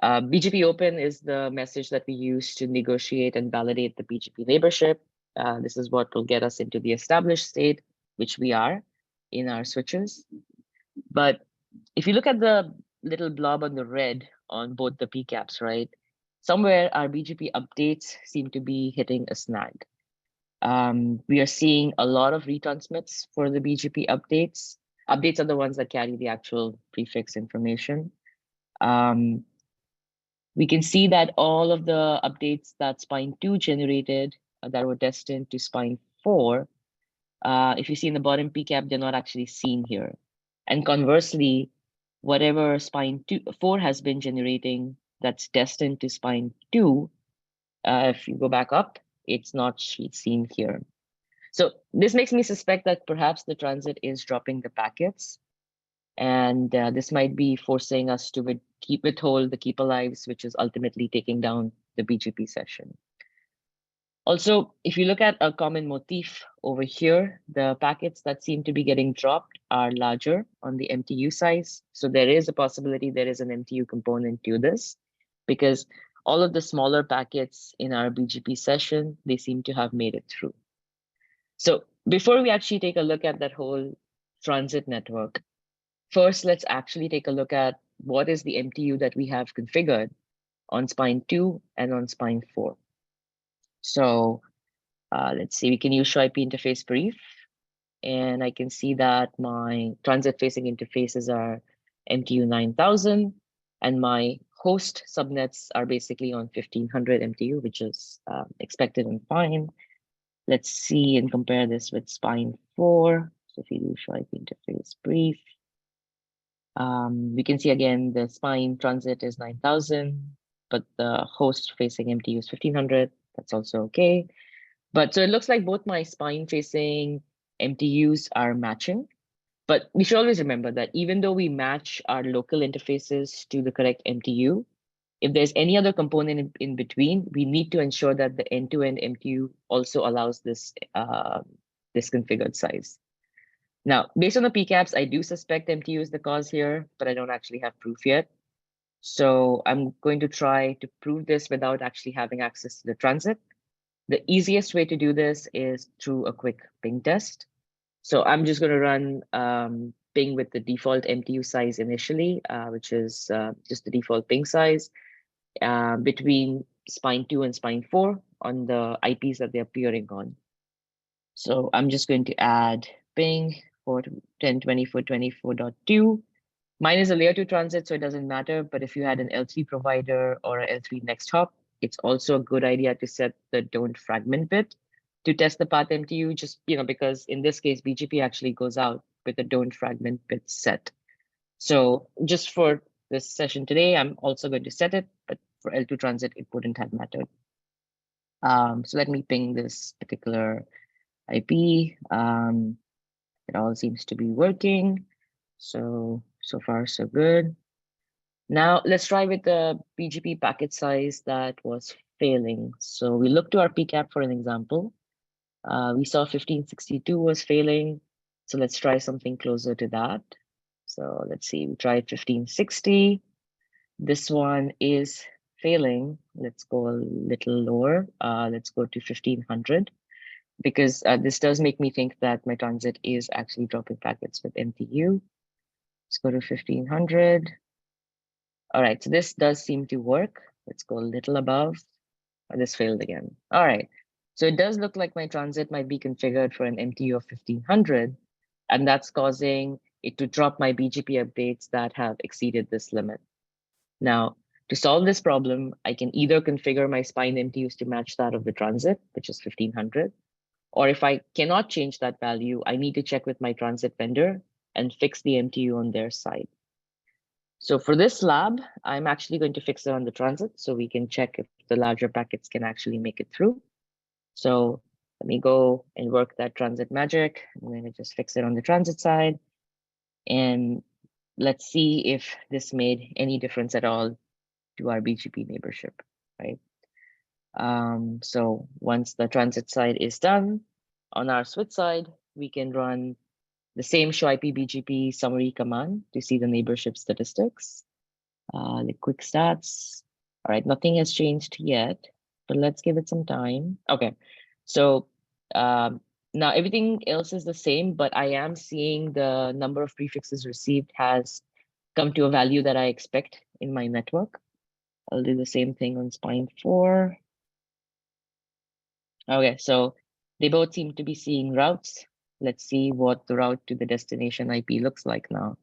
BGP open is the message that we use to negotiate and validate the BGP neighborship. This is what will get us into the established state, which we are in our switches. But if you look at the little blob on the red on both the PCAPs, right? Somewhere our BGP updates seem to be hitting a snag. We are seeing a lot of retransmits for the BGP updates. Updates are the ones that carry the actual prefix information. We can see that all of the updates that Spine 2 generated that were destined to Spine 4, if you see in the bottom PCAP, they're not actually seen here. And conversely, whatever Spine 4 has been generating that's destined to Spine 2, if you go back up, it's not seen here. So this makes me suspect that perhaps the transit is dropping the packets. And this might be forcing us to withhold the keep alives, which is ultimately taking down the BGP session. Also, if you look at a common motif over here, the packets that seem to be getting dropped are larger on the MTU size. So there is a possibility there is an MTU component to this, because all of the smaller packets in our BGP session, they seem to have made it through. So before we actually take a look at that whole transit network, first, let's actually take a look at what is the MTU that we have configured on Spine 2 and on Spine 4. So let's see, we can use show IP interface brief. And I can see that my transit facing interfaces are MTU 9000 and my host subnets are basically on 1500 MTU, which is expected and fine. Let's see and compare this with Spine 4. So if you do show IP interface brief, we can see again the Spine transit is 9000 but the host facing MTU is 1500. That's also okay. But so it looks like both my spine facing MTUs are matching. But we should always remember that even though we match our local interfaces to the correct MTU, if there's any other component in between, we need to ensure that the end-to-end MTU also allows this configured size. Now, based on the PCAPs, I do suspect MTU is the cause here, but I don't actually have proof yet. So I'm going to try to prove this without actually having access to the transit. The easiest way to do this is through a quick ping test. So I'm just going to run ping with the default MTU size initially, which is just the default ping size between spine 2 and spine 4 on the IPs that they're appearing on. So I'm just going to add ping for 1024.24.2. Mine is a layer 2 transit, so it doesn't matter. But if you had an L3 provider or an L3 next hop, it's also a good idea to set the don't fragment bit to test the path MTU, just because in this case, BGP actually goes out with the don't fragment bit set. So just for this session today, I'm also going to set it, but for L2 transit, it wouldn't have mattered. So let me ping this particular IP. It all seems to be working. So far, so good. Now let's try with the BGP packet size that was failing. So we look to our PCAP for an example. We saw 1562 was failing. So let's try something closer to that. So let's see, we tried 1560. This one is failing. Let's go a little lower. Let's go to 1500 because this does make me think that my transit is actually dropping packets with MTU. Let's go to 1500. All right, so this does seem to work. Let's go a little above. This failed again. All right, so it does look like my transit might be configured for an MTU of 1500, and that's causing it to drop my BGP updates that have exceeded this limit. Now, to solve this problem, I can either configure my spine MTUs to match that of the transit, which is 1500, or if I cannot change that value, I need to check with my transit vendor and fix the MTU on their side. So for this lab, I'm actually going to fix it on the transit so we can check if the larger packets can actually make it through. So let me go and work that transit magic. I'm going to just fix it on the transit side. And let's see if this made any difference at all to our BGP neighborship, right? So once the transit side is done, on our switch side, we can run the same show IP BGP summary command to see the neighborship statistics. The quick stats. All right, nothing has changed yet, but let's give it some time. Okay, so now everything else is the same, but I am seeing the number of prefixes received has come to a value that I expect in my network. I'll do the same thing on spine 4. Okay, so they both seem to be seeing routes. Let's see what the route to the destination IP looks like now.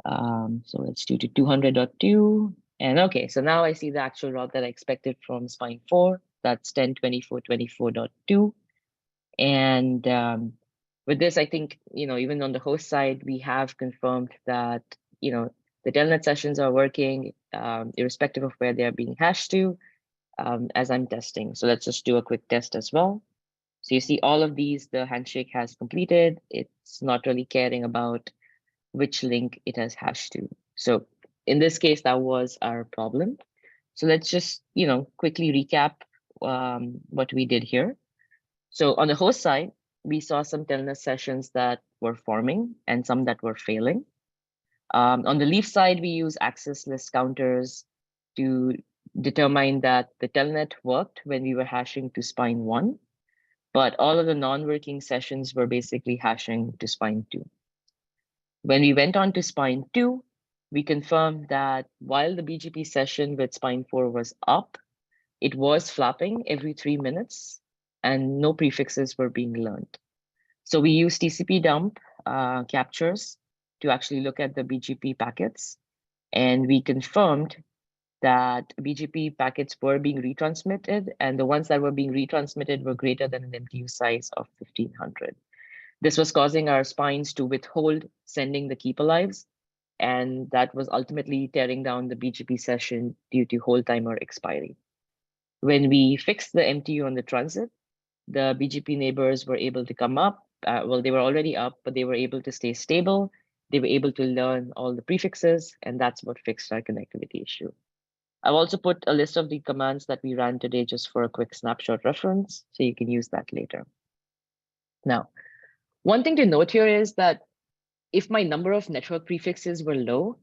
So let's do to 200.2. And okay, so now I see the actual route that I expected from spine 4. That's 1024.24.2. And with this, I think, even on the host side, we have confirmed that, the telnet sessions are working, irrespective of where they're being hashed to, as I'm testing. So let's just do a quick test as well. So you see all of these, the handshake has completed. It's not really caring about which link it has hashed to. So in this case, that was our problem. So let's just, quickly recap what we did here. So on the host side, we saw some telnet sessions that were forming and some that were failing. On the leaf side, we use access list counters to determine that the telnet worked when we were hashing to spine 1, but all of the non-working sessions were basically hashing to spine 2. When we went on to spine 2, we confirmed that while the BGP session with spine 4 was up, it was flapping every 3 minutes and no prefixes were being learned. So we used TCP dump captures to actually look at the BGP packets. And we confirmed that BGP packets were being retransmitted, and the ones that were being retransmitted were greater than an MTU size of 1500. This was causing our spines to withhold sending the keep alives and that was ultimately tearing down the BGP session due to hold timer expiry. When we fixed the MTU on the transit, the BGP neighbors were able to come up. Well, they were already up, but they were able to stay stable. They were able to learn all the prefixes, and that's what fixed our connectivity issue. I've also put a list of the commands that we ran today just for a quick snapshot reference, so you can use that later. Now, one thing to note here is that if my number of network prefixes were low,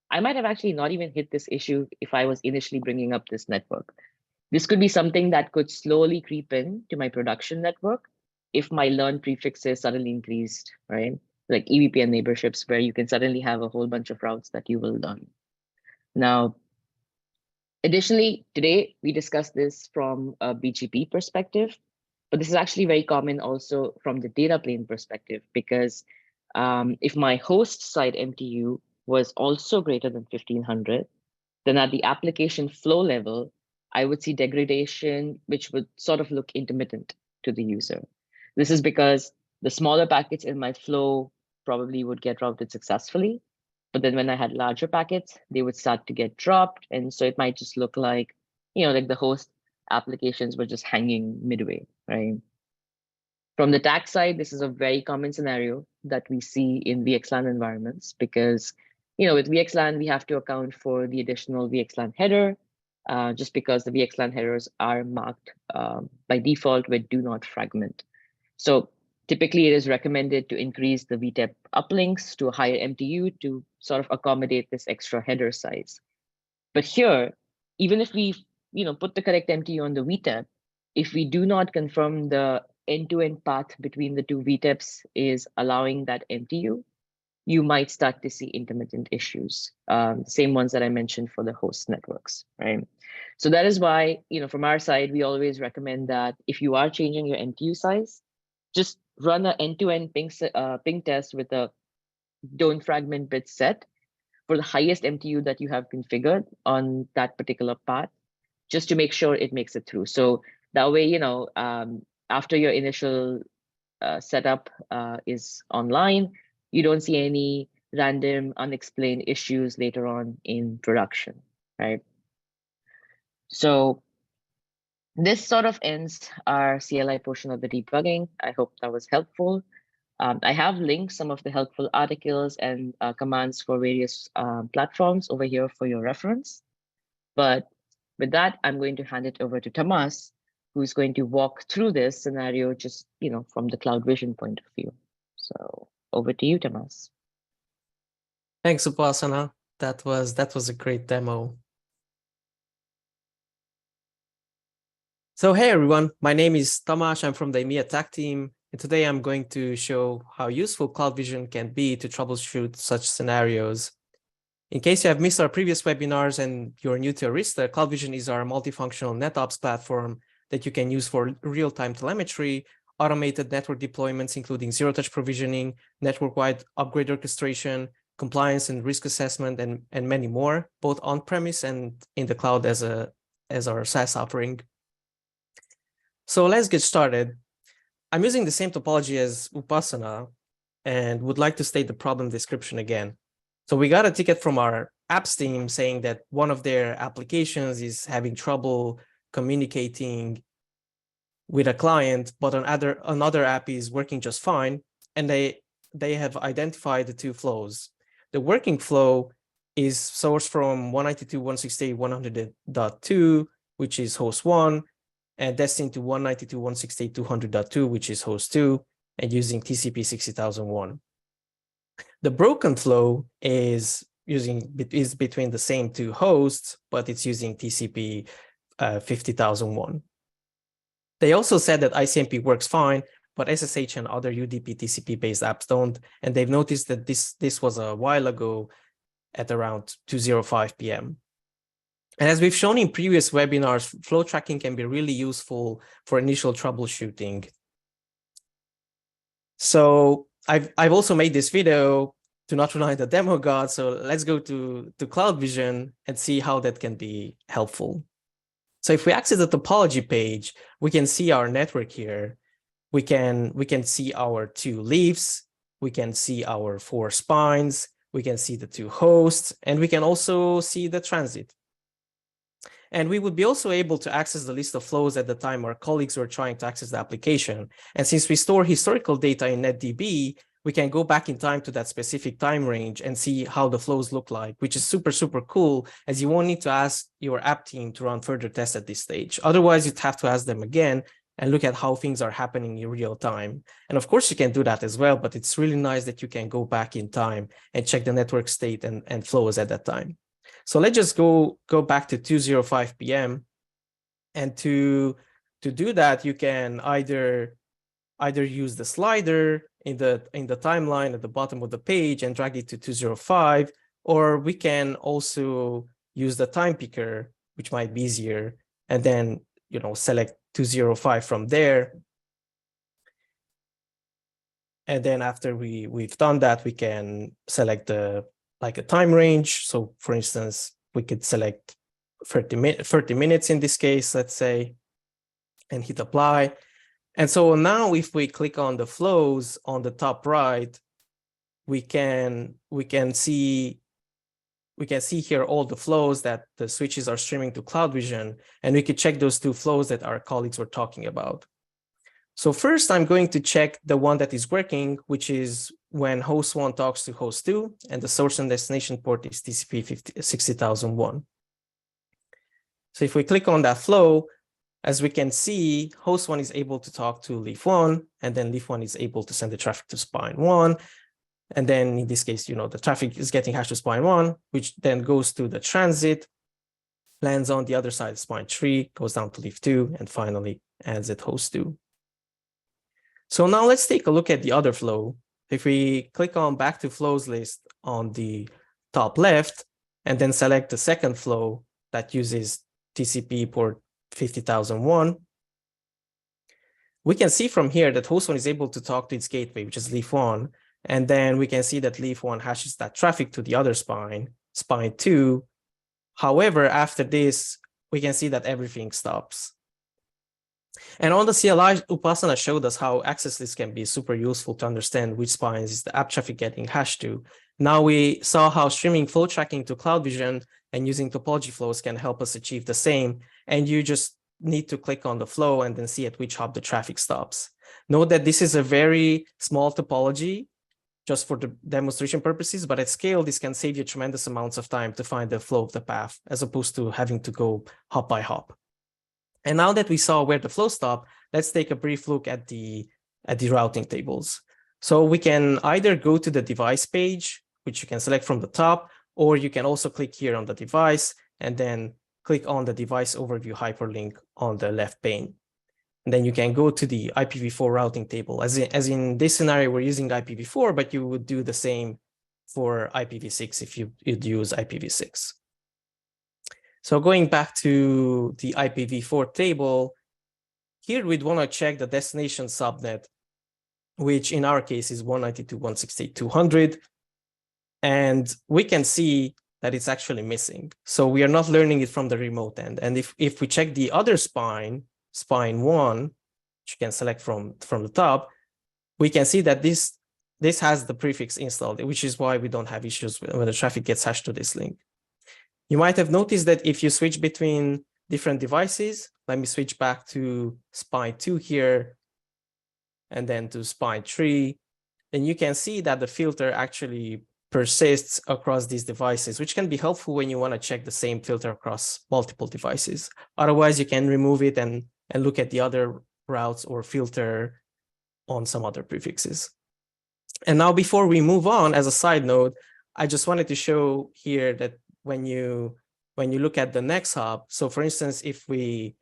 I might have actually not even hit this issue if I was initially bringing up this network. This could be something that could slowly creep in to my production network if my learn prefixes suddenly increased, right? Like EVPN neighborships, where you can suddenly have a whole bunch of routes that you will learn. Now, additionally, today we discussed this from a BGP perspective, but this is actually very common also from the data plane perspective, because if my host side MTU was also greater than 1500, then at the application flow level, I would see degradation, which would sort of look intermittent to the user. This is because the smaller packets in my flow probably would get routed successfully. But then when I had larger packets, they would start to get dropped. And so it might just look like, like the host applications were just hanging midway, right? From the TAC side, this is a very common scenario that we see in VXLAN environments because, with VXLAN, we have to account for the additional VXLAN header, just because the VXLAN headers are marked by default with do not fragment. So typically it is recommended to increase the VTEP uplinks to a higher MTU to sort of accommodate this extra header size. But here, even if we put the correct MTU on the VTEP, if we do not confirm the end-to-end path between the two VTEPs is allowing that MTU, you might start to see intermittent issues, same ones that I mentioned for the host networks, right? So that is why, from our side, we always recommend that if you are changing your MTU size, just run an end-to-end ping test with a don't fragment bit set for the highest MTU that you have configured on that particular path, just to make sure it makes it through. So that way, after your initial setup is online, you don't see any random unexplained issues later on in production, right? So this sort of ends our CLI portion of the debugging. I hope that was helpful. I have linked some of the helpful articles and commands for various platforms over here for your reference. But with that, I'm going to hand it over to Tomas, who's going to walk through this scenario just, from the Cloud Vision point of view. So over to you, Tomas. Thanks, Upasana. That was a great demo. So hey everyone, my name is Tomas. I'm from the EMEA TAC team, and today I'm going to show how useful Cloud Vision can be to troubleshoot such scenarios. In case you have missed our previous webinars and you're new to Arista, Cloud Vision is our multifunctional NetOps platform that you can use for real-time telemetry, automated network deployments, including zero-touch provisioning, network-wide upgrade orchestration, compliance and risk assessment, and many more, both on-premise and in the cloud as our SaaS offering. So let's get started. I'm using the same topology as Upasana and would like to state the problem description again. So we got a ticket from our apps team saying that one of their applications is having trouble communicating with a client, but another app is working just fine. And they have identified the two flows. The working flow is sourced from 192.168.100.2, which is host 1, and destined to 192.168.200.2, which is host 2, and using TCP 60001. The broken flow is between the same two hosts, but it's using TCP 50,001. They also said that ICMP works fine, but SSH and other UDP TCP-based apps don't, and they've noticed that this was a while ago at around 2:05 p.m. And as we've shown in previous webinars, flow tracking can be really useful for initial troubleshooting. So I've also made this video to not rely on the demo god. So let's go to Cloud Vision and see how that can be helpful. So if we access the topology page, we can see our network here. We can see our two leaves. We can see our 4 spines. we can see the two hosts, and we can also see the transit. And we would be also able to access the list of flows at the time our colleagues were trying to access the application. And since we store historical data in NetDB, we can go back in time to that specific time range and see how the flows look like, which is super, super cool, as you won't need to ask your app team to run further tests at this stage. Otherwise, you'd have to ask them again and look at how things are happening in real time. And of course, you can do that as well, but it's really nice that you can go back in time and check the network state and flows at that time. So let's just go back to 2:05 p.m. And to do that, you can either use the slider in the timeline at the bottom of the page and drag it to 2:05, or we can also use the time picker, which might be easier, and then select 2:05 from there. And then after we've done that, we can select a time range. So for instance, we could select 30 minutes in this case, let's say, and hit apply. And so now if we click on the flows on the top right, we can see here all the flows that the switches are streaming to CloudVision, and we could check those two flows that our colleagues were talking about. So first, I'm going to check the one that is working, which is when host 1 talks to host 2, and the source and destination port is TCP 60001. So if we click on that flow, as we can see, host 1 is able to talk to leaf 1, and then leaf 1 is able to send the traffic to spine 1. And then in this case, the traffic is getting hashed to spine 1, which then goes to the transit, lands on the other side of spine 3, goes down to leaf 2, and finally ends at host 2. So now let's take a look at the other flow. If we click on back to flows list on the top left, and then select the second flow that uses TCP port 50001, we can see from here that host 1 is able to talk to its gateway, which is leaf 1. And then we can see that leaf 1 hashes that traffic to the other spine 2. However, after this, we can see that everything stops. And on the CLI, Upasana showed us how access lists can be super useful to understand which spines is the app traffic getting hashed to. Now we saw how streaming flow tracking to CloudVision and using topology flows can help us achieve the same. And you just need to click on the flow and then see at which hop the traffic stops. Note that this is a very small topology just for the demonstration purposes, but at scale, this can save you tremendous amounts of time to find the flow of the path, as opposed to having to go hop by hop. And now that we saw where the flow stopped, let's take a brief look at the routing tables. So we can either go to the device page, which you can select from the top, or you can also click here on the device and then click on the device overview hyperlink on the left pane. And then you can go to the IPv4 routing table. As in this scenario, we're using IPv4, but you would do the same for IPv6 if you'd use IPv6. So going back to the IPv4 table, here we'd want to check the destination subnet, which in our case is 192.168.200. And we can see that it's actually missing. So we are not learning it from the remote end. And if we check the other spine 1, which you can select from the top, we can see that this has the prefix installed, which is why we don't have issues when the traffic gets hashed to this link. You might have noticed that if you switch between different devices, let me switch back to spine 2 here, and then to spine 3, then you can see that the filter actually persists across these devices, which can be helpful when you want to check the same filter across multiple devices. Otherwise, you can remove it and look at the other routes or filter on some other prefixes. And now before we move on, as a side note, I just wanted to show here that when you look at the next hop, so for instance, if we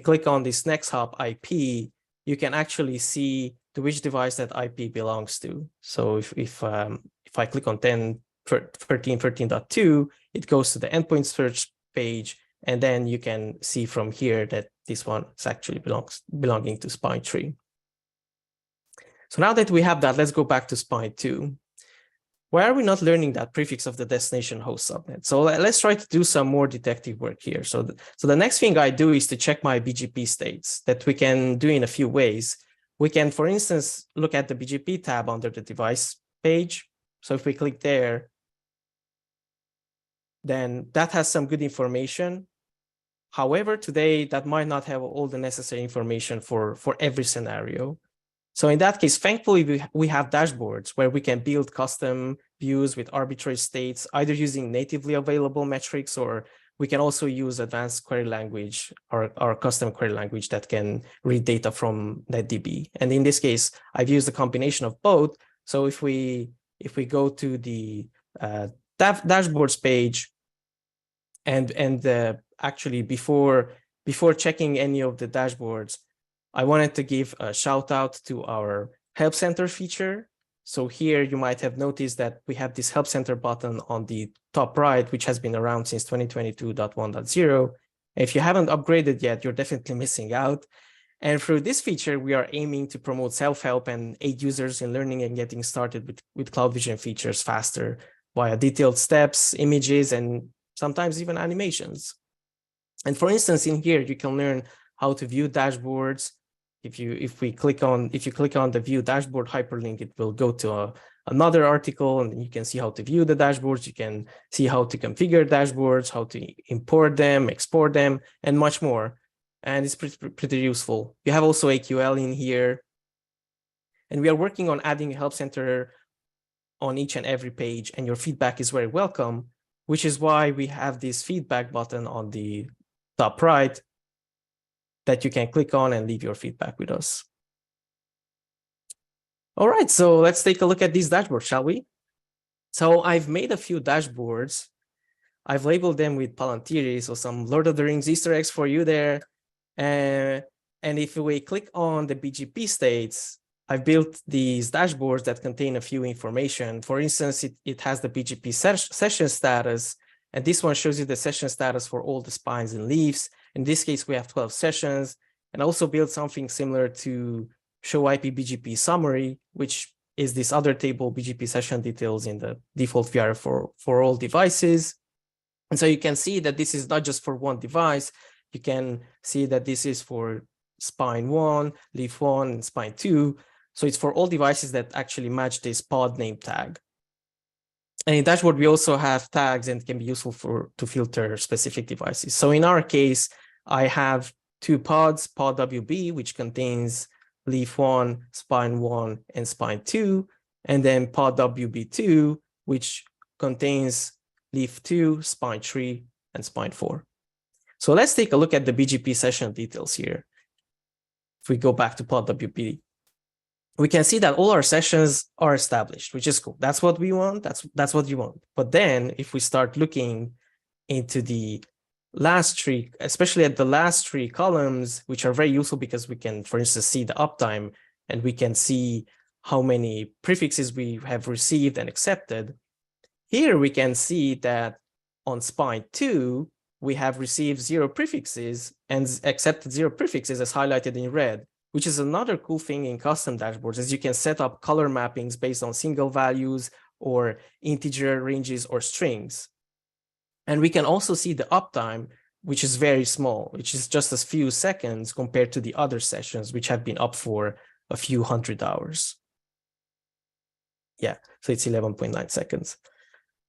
click on this next hop IP, you can actually see to which device that IP belongs to. So if I click on 10.13.13.2, it goes to the endpoint search page, and then you can see from here that this one is actually belonging to spine 3. So now that we have that, let's go back to spine 2. Why are we not learning that prefix of the destination host subnet? So let's try to do some more detective work here. So the next thing I do is to check my BGP states that we can do in a few ways. We can, for instance, look at the BGP tab under the device page. So if we click there, then that has some good information. However, today that might not have all the necessary information for every scenario. So in that case, thankfully, we have dashboards where we can build custom views with arbitrary states, either using natively available metrics, or we can also use advanced query language or custom query language that can read data from NetDB. And in this case, I've used a combination of both. So if we go to the dashboards page, and actually before checking any of the dashboards, I wanted to give a shout out to our Help Center feature. So here you might have noticed that we have this Help Center button on the top right, which has been around since 2022.1.0. If you haven't upgraded yet, you're definitely missing out. And through this feature, we are aiming to promote self-help and aid users in learning and getting started with Cloud Vision features faster via detailed steps, images, and sometimes even animations. And for instance, in here, you can learn how to view dashboards. If you click on the view dashboard hyperlink, it will go to another article, and you can see how to view the dashboards. You can see how to configure dashboards, how to import them, export them, and much more. And it's pretty useful. You have also AQL in here. And we are working on adding a Help Center on each and every page, and your feedback is very welcome, which is why we have this feedback button on the top right that you can click on and leave your feedback with us. All right, so let's take a look at these dashboards, shall we? So I've made a few dashboards. I've labeled them with Palantiri, so some Lord of the Rings Easter eggs for you there. And if we click on the BGP states, I've built these dashboards that contain a few information. For instance, it has the BGP session status, and this one shows you the session status for all the spines and leaves. In this case, we have 12 sessions, and I also built something similar to show IP BGP summary, which is this other table, BGP session details in the default VR for all devices. And so you can see that this is not just for one device. You can see that this is for spine 1, leaf 1, and spine 2. So it's for all devices that actually match this pod name tag. And in dashboard, we also have tags and can be useful to filter specific devices. So in our case, I have two pods, pod WB, which contains leaf 1, spine 1, and spine 2, and then pod WB2, which contains leaf 2, spine 3, and spine 4. So let's take a look at the BGP session details here. If we go back to pod WB, we can see that all our sessions are established, which is cool. That's what we want. That's what you want. But then if we start looking into the last three, especially at the last three columns, which are very useful because we can, for instance, see the uptime, and we can see how many prefixes we have received and accepted. Here we can see that on spine 2, we have received 0 prefixes and accepted 0 prefixes as highlighted in red, which is another cool thing in custom dashboards, is you can set up color mappings based on single values or integer ranges or strings. And we can also see the uptime, which is very small, which is just a few seconds compared to the other sessions, which have been up for a few hundred hours. Yeah, so it's 11.9 seconds.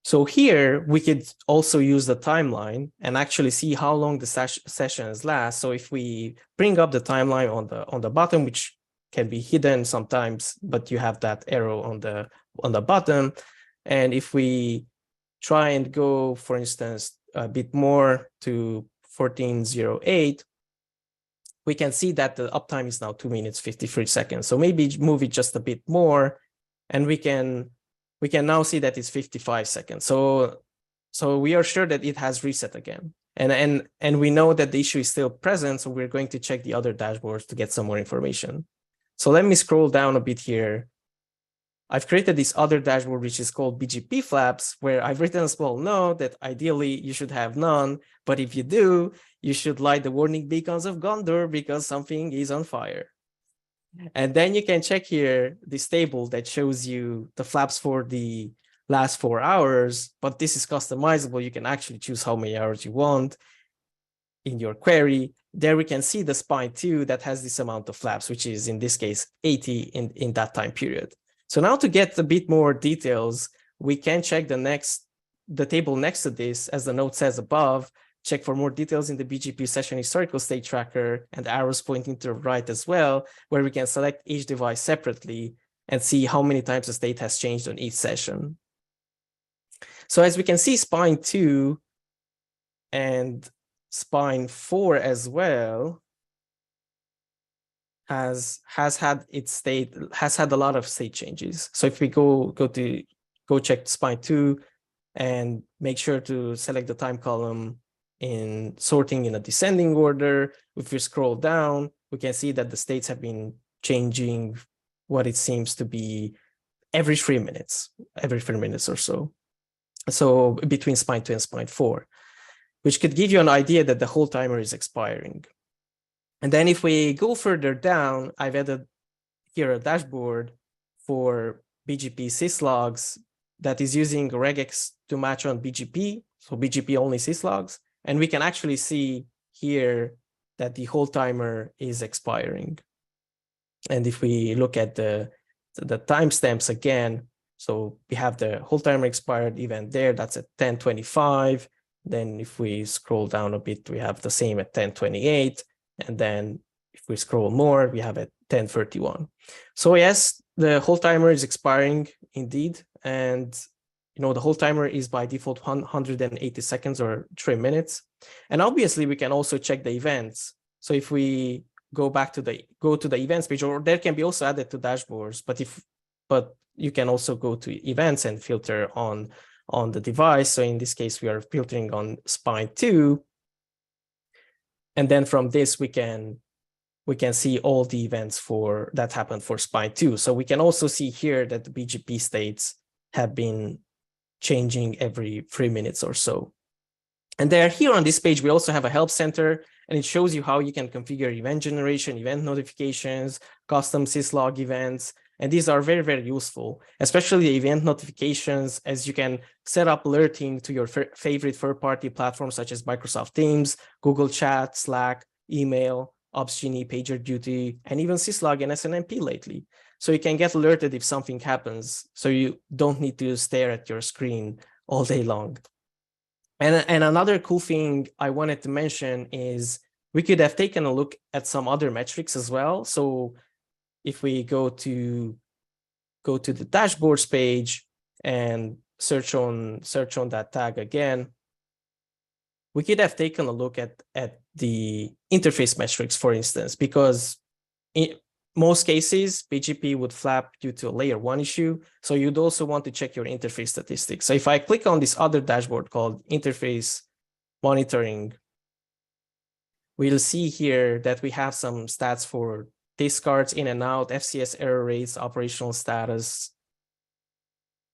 So here we could also use the timeline and actually see how long the sessions last. So if we bring up the timeline on the bottom, which can be hidden sometimes, but you have that arrow on the bottom, and if we try and go, for instance, a bit more to 1408, we can see that the uptime is now 2 minutes 53 seconds. So maybe move it just a bit more, and we can now see that it's 55 seconds. So we are sure that it has reset again. And we know that the issue is still present, so we're going to check the other dashboards to get some more information. So let me scroll down a bit here. I've created this other dashboard, which is called BGP flaps, where I've written a small note that ideally you should have none, but if you do, you should light the warning beacons of Gondor because something is on fire. And then you can check here this table that shows you the flaps for the last 4 hours, but this is customizable. You can actually choose how many hours you want in your query. There we can see the spine 2 that has this amount of flaps, which is in this case 80 in that time period. So now to get a bit more details, we can check the next the table next to this, as the note says above, check for more details in the BGP session historical state tracker and arrows pointing to the right as well, where we can select each device separately and see how many times the state has changed on each session. So as we can see, spine 2 and spine 4 as well has had a lot of state changes. So if we go check spine 2 and make sure to select the time column in sorting in a descending order, if we scroll down, we can see that the states have been changing what it seems to be every 3 minutes or so. So between spine 2 and spine 4, which could give you an idea that the whole timer is expiring. And then if we go further down, I've added here a dashboard for BGP syslogs that is using regex to match on BGP, so BGP only syslogs. And we can actually see here that the whole timer is expiring. And if we look at the timestamps again, so we have the whole timer expired event there, that's at 10:25. Then if we scroll down a bit, we have the same at 10:28. And then if we scroll more, we have at 10:31. So yes, the whole timer is expiring indeed. And the whole timer is by default 180 seconds or 3 minutes. And obviously we can also check the events. So if we go to the events page, or there can be also added to dashboards, but you can also go to events and filter on the device. So in this case, we are filtering on spine 2. And then from this, we can see all the events that happened for spine 2. So we can also see here that the BGP states have been changing every 3 minutes or so. And there here on this page, we also have a help center, and it shows you how you can configure event generation, event notifications, custom syslog events. And these are very, very useful, especially the event notifications, as you can set up alerting to your favorite third-party platforms such as Microsoft Teams, Google Chat, Slack, email, Opsgenie, PagerDuty, and even syslog and SNMP lately. So you can get alerted if something happens, so you don't need to stare at your screen all day long. And another cool thing I wanted to mention is we could have taken a look at some other metrics as well. So if we go to the dashboards page and search on that tag again, we could have taken a look at the interface metrics, for instance, because in most cases, BGP would flap due to a layer 1 issue. So you'd also want to check your interface statistics. So if I click on this other dashboard called interface monitoring, we'll see here that we have some stats for discards in and out, FCS error rates, operational status,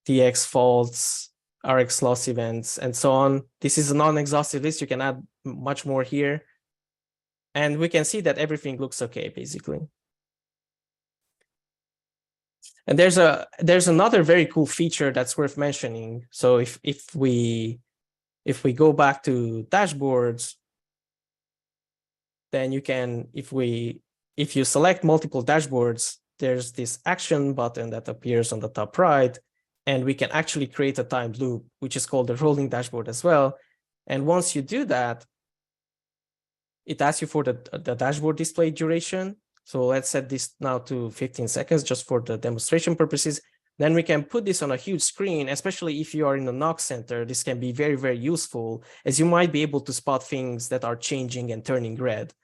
TX faults, RX loss events, and so on. This is a non-exhaustive list. You can add much more here. And we can see that everything looks okay, basically. And there's another very cool feature that's worth mentioning. So if we go back to dashboards, then you can, if you select multiple dashboards, there's this action button that appears on the top right, and we can actually create a timed loop, which is called the rolling dashboard as well. And once you do that, it asks you for the dashboard display duration. So let's set this now to 15 seconds just for the demonstration purposes. Then we can put this on a huge screen, especially if you are in the NOC center. This can be very, very useful, as you might be able to spot things that are changing and turning red.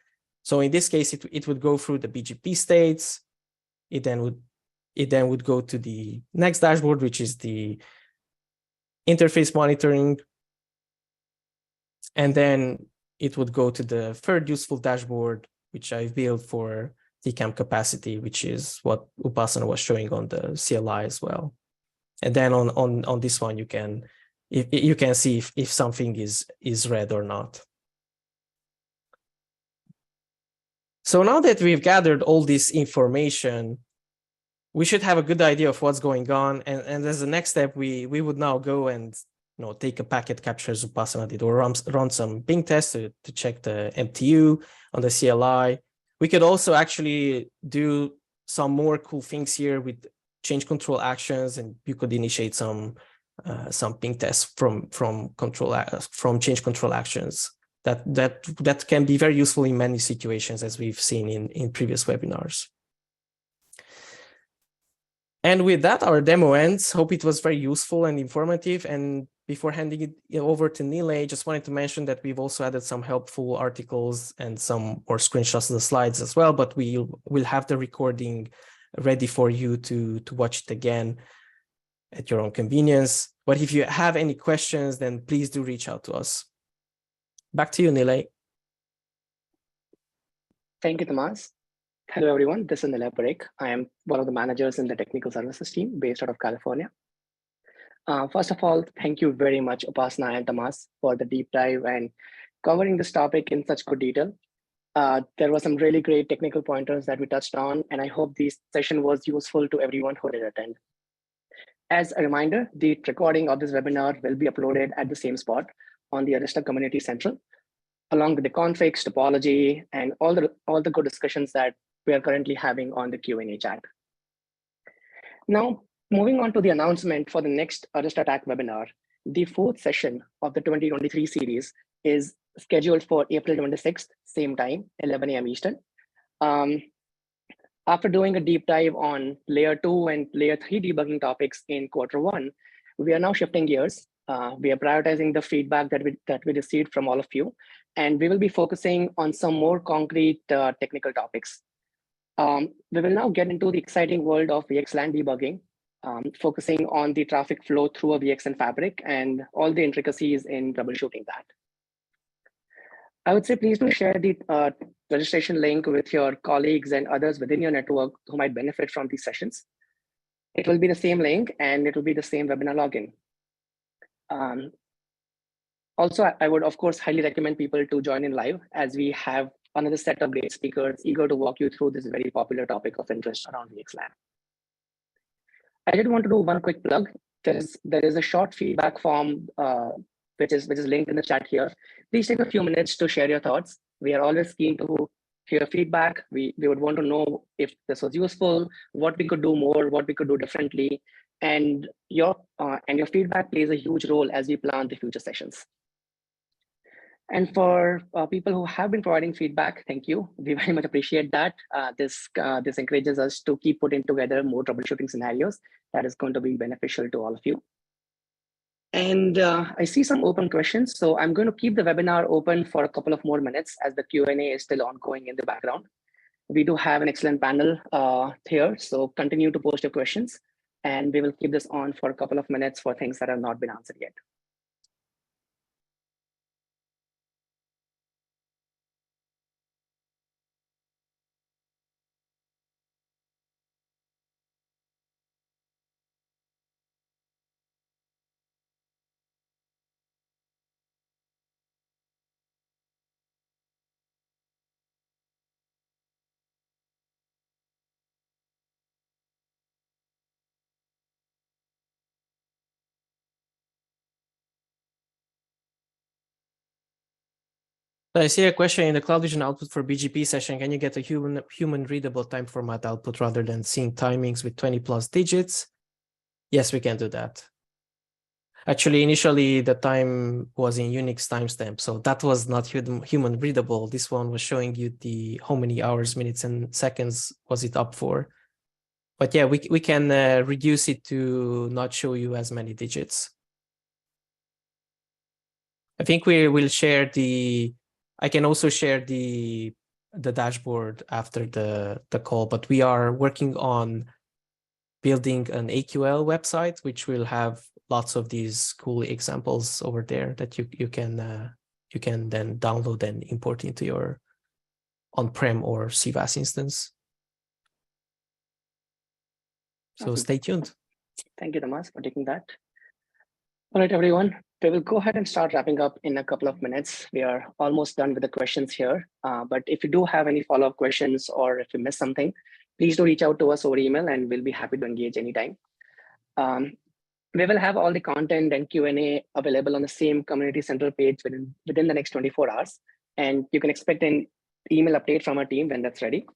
So in this case, it would go through the BGP states. It then would go to the next dashboard, which is the interface monitoring. And then it would go to the third useful dashboard, which I've built for TCAM capacity, which is what Upasana was showing on the CLI as well. And then on this one, you can see if something is red or not. So now that we've gathered all this information, we should have a good idea of what's going on. And as the next step, we would now go and take a packet capture as Upasana did, or run some ping tests to check the MTU on the CLI. We could also actually do some more cool things here with change control actions, and you could initiate some some ping tests from change control actions. That can be very useful in many situations, as we've seen in previous webinars. And with that, our demo ends. Hope it was very useful and informative. And before handing it over to Nile, just wanted to mention that we've also added some helpful articles and some more screenshots of the slides as well, but we'll have the recording ready for you to watch it again at your own convenience. But if you have any questions, then please do reach out to us. Back to you, Nile. Thank you, Tomas. Hello, everyone. This is Nile Parekh. I am one of the managers in the technical services team based out of California. First of all, thank you very much, Upasna and Tomas, for the deep dive and covering this topic in such good detail. There were some really great technical pointers that we touched on, and I hope this session was useful to everyone who did attend. As a reminder, the recording of this webinar will be uploaded at the same spot on the Arista Community Central, along with the configs, topology, and all the good discussions that we are currently having on the Q&A chat. Now, moving on to the announcement for the next Arista TAC webinar, the fourth session of the 2023 series is scheduled for April 26th, same time, 11 a.m. Eastern. After doing a deep dive on layer 2 and layer 3 debugging topics in Q1, we are now shifting gears. We are prioritizing the feedback that we received from all of you, and we will be focusing on some more concrete technical topics. We will now get into the exciting world of VXLAN debugging, focusing on the traffic flow through a VXN fabric and all the intricacies in troubleshooting that. I would say please do share the registration link with your colleagues and others within your network who might benefit from these sessions. It will be the same link and it will be the same webinar login. Also, I would, of course, highly recommend people to join in live, as we have another set of great speakers eager to walk you through this very popular topic of interest around VXLAN. I did want to do one quick plug. There is a short feedback form which is linked in the chat here. Please take a few minutes to share your thoughts. We are always keen to hear feedback. We would want to know if this was useful, what we could do more, what we could do differently, and your feedback plays a huge role as we plan the future sessions. And for people who have been providing feedback, thank you. We very much appreciate that. This encourages us to keep putting together more troubleshooting scenarios that is going to be beneficial to all of you. And I see some open questions, so I'm going to keep the webinar open for a couple of more minutes as the Q&A is still ongoing in the background. We do have an excellent panel here, so continue to post your questions, and we will keep this on for a couple of minutes for things that have not been answered yet. I see a question in the CloudVision output for BGP session. Can you get a human readable time format output rather than seeing timings with 20+ digits? Yes, we can do that. Actually, initially the time was in Unix timestamp, so that was not human readable. This one was showing you the how many hours, minutes, and seconds was it up for. But yeah, we can reduce it to not show you as many digits. I think we will share I can also share the dashboard after the call, but we are working on building an AQL website, which will have lots of these cool examples over there that you can then download and import into your on-prem or CVAS instance. So Awesome. Stay tuned. Thank you, Tomas, for taking that. All right, everyone, we will go ahead and start wrapping up in a couple of minutes. We are almost done with the questions here, but if you do have any follow-up questions or if you missed something, please do reach out to us over email and we'll be happy to engage anytime. We will have all the content and Q&A available on the same Community Central page within the next 24 hours, and you can expect an email update from our team when that's ready.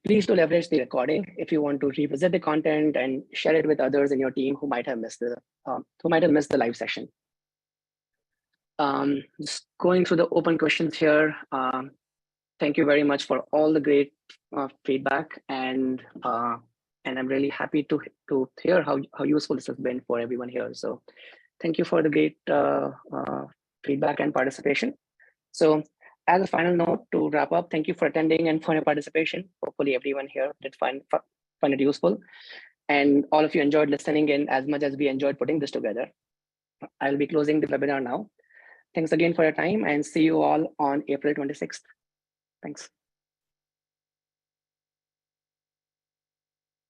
Please do leverage the recording if you want to revisit the content and share it with others in your team who might have missed the live session. Just going through the open questions here. Thank you very much for all the great feedback, and I'm really happy to hear how useful this has been for everyone here. So thank you for the great feedback and participation. So as a final note to wrap up, thank you for attending and for your participation. Hopefully everyone here did find it useful, and all of you enjoyed listening in as much as we enjoyed putting this together. I'll be closing the webinar now. Thanks again for your time, and see you all on April 26th. Thanks.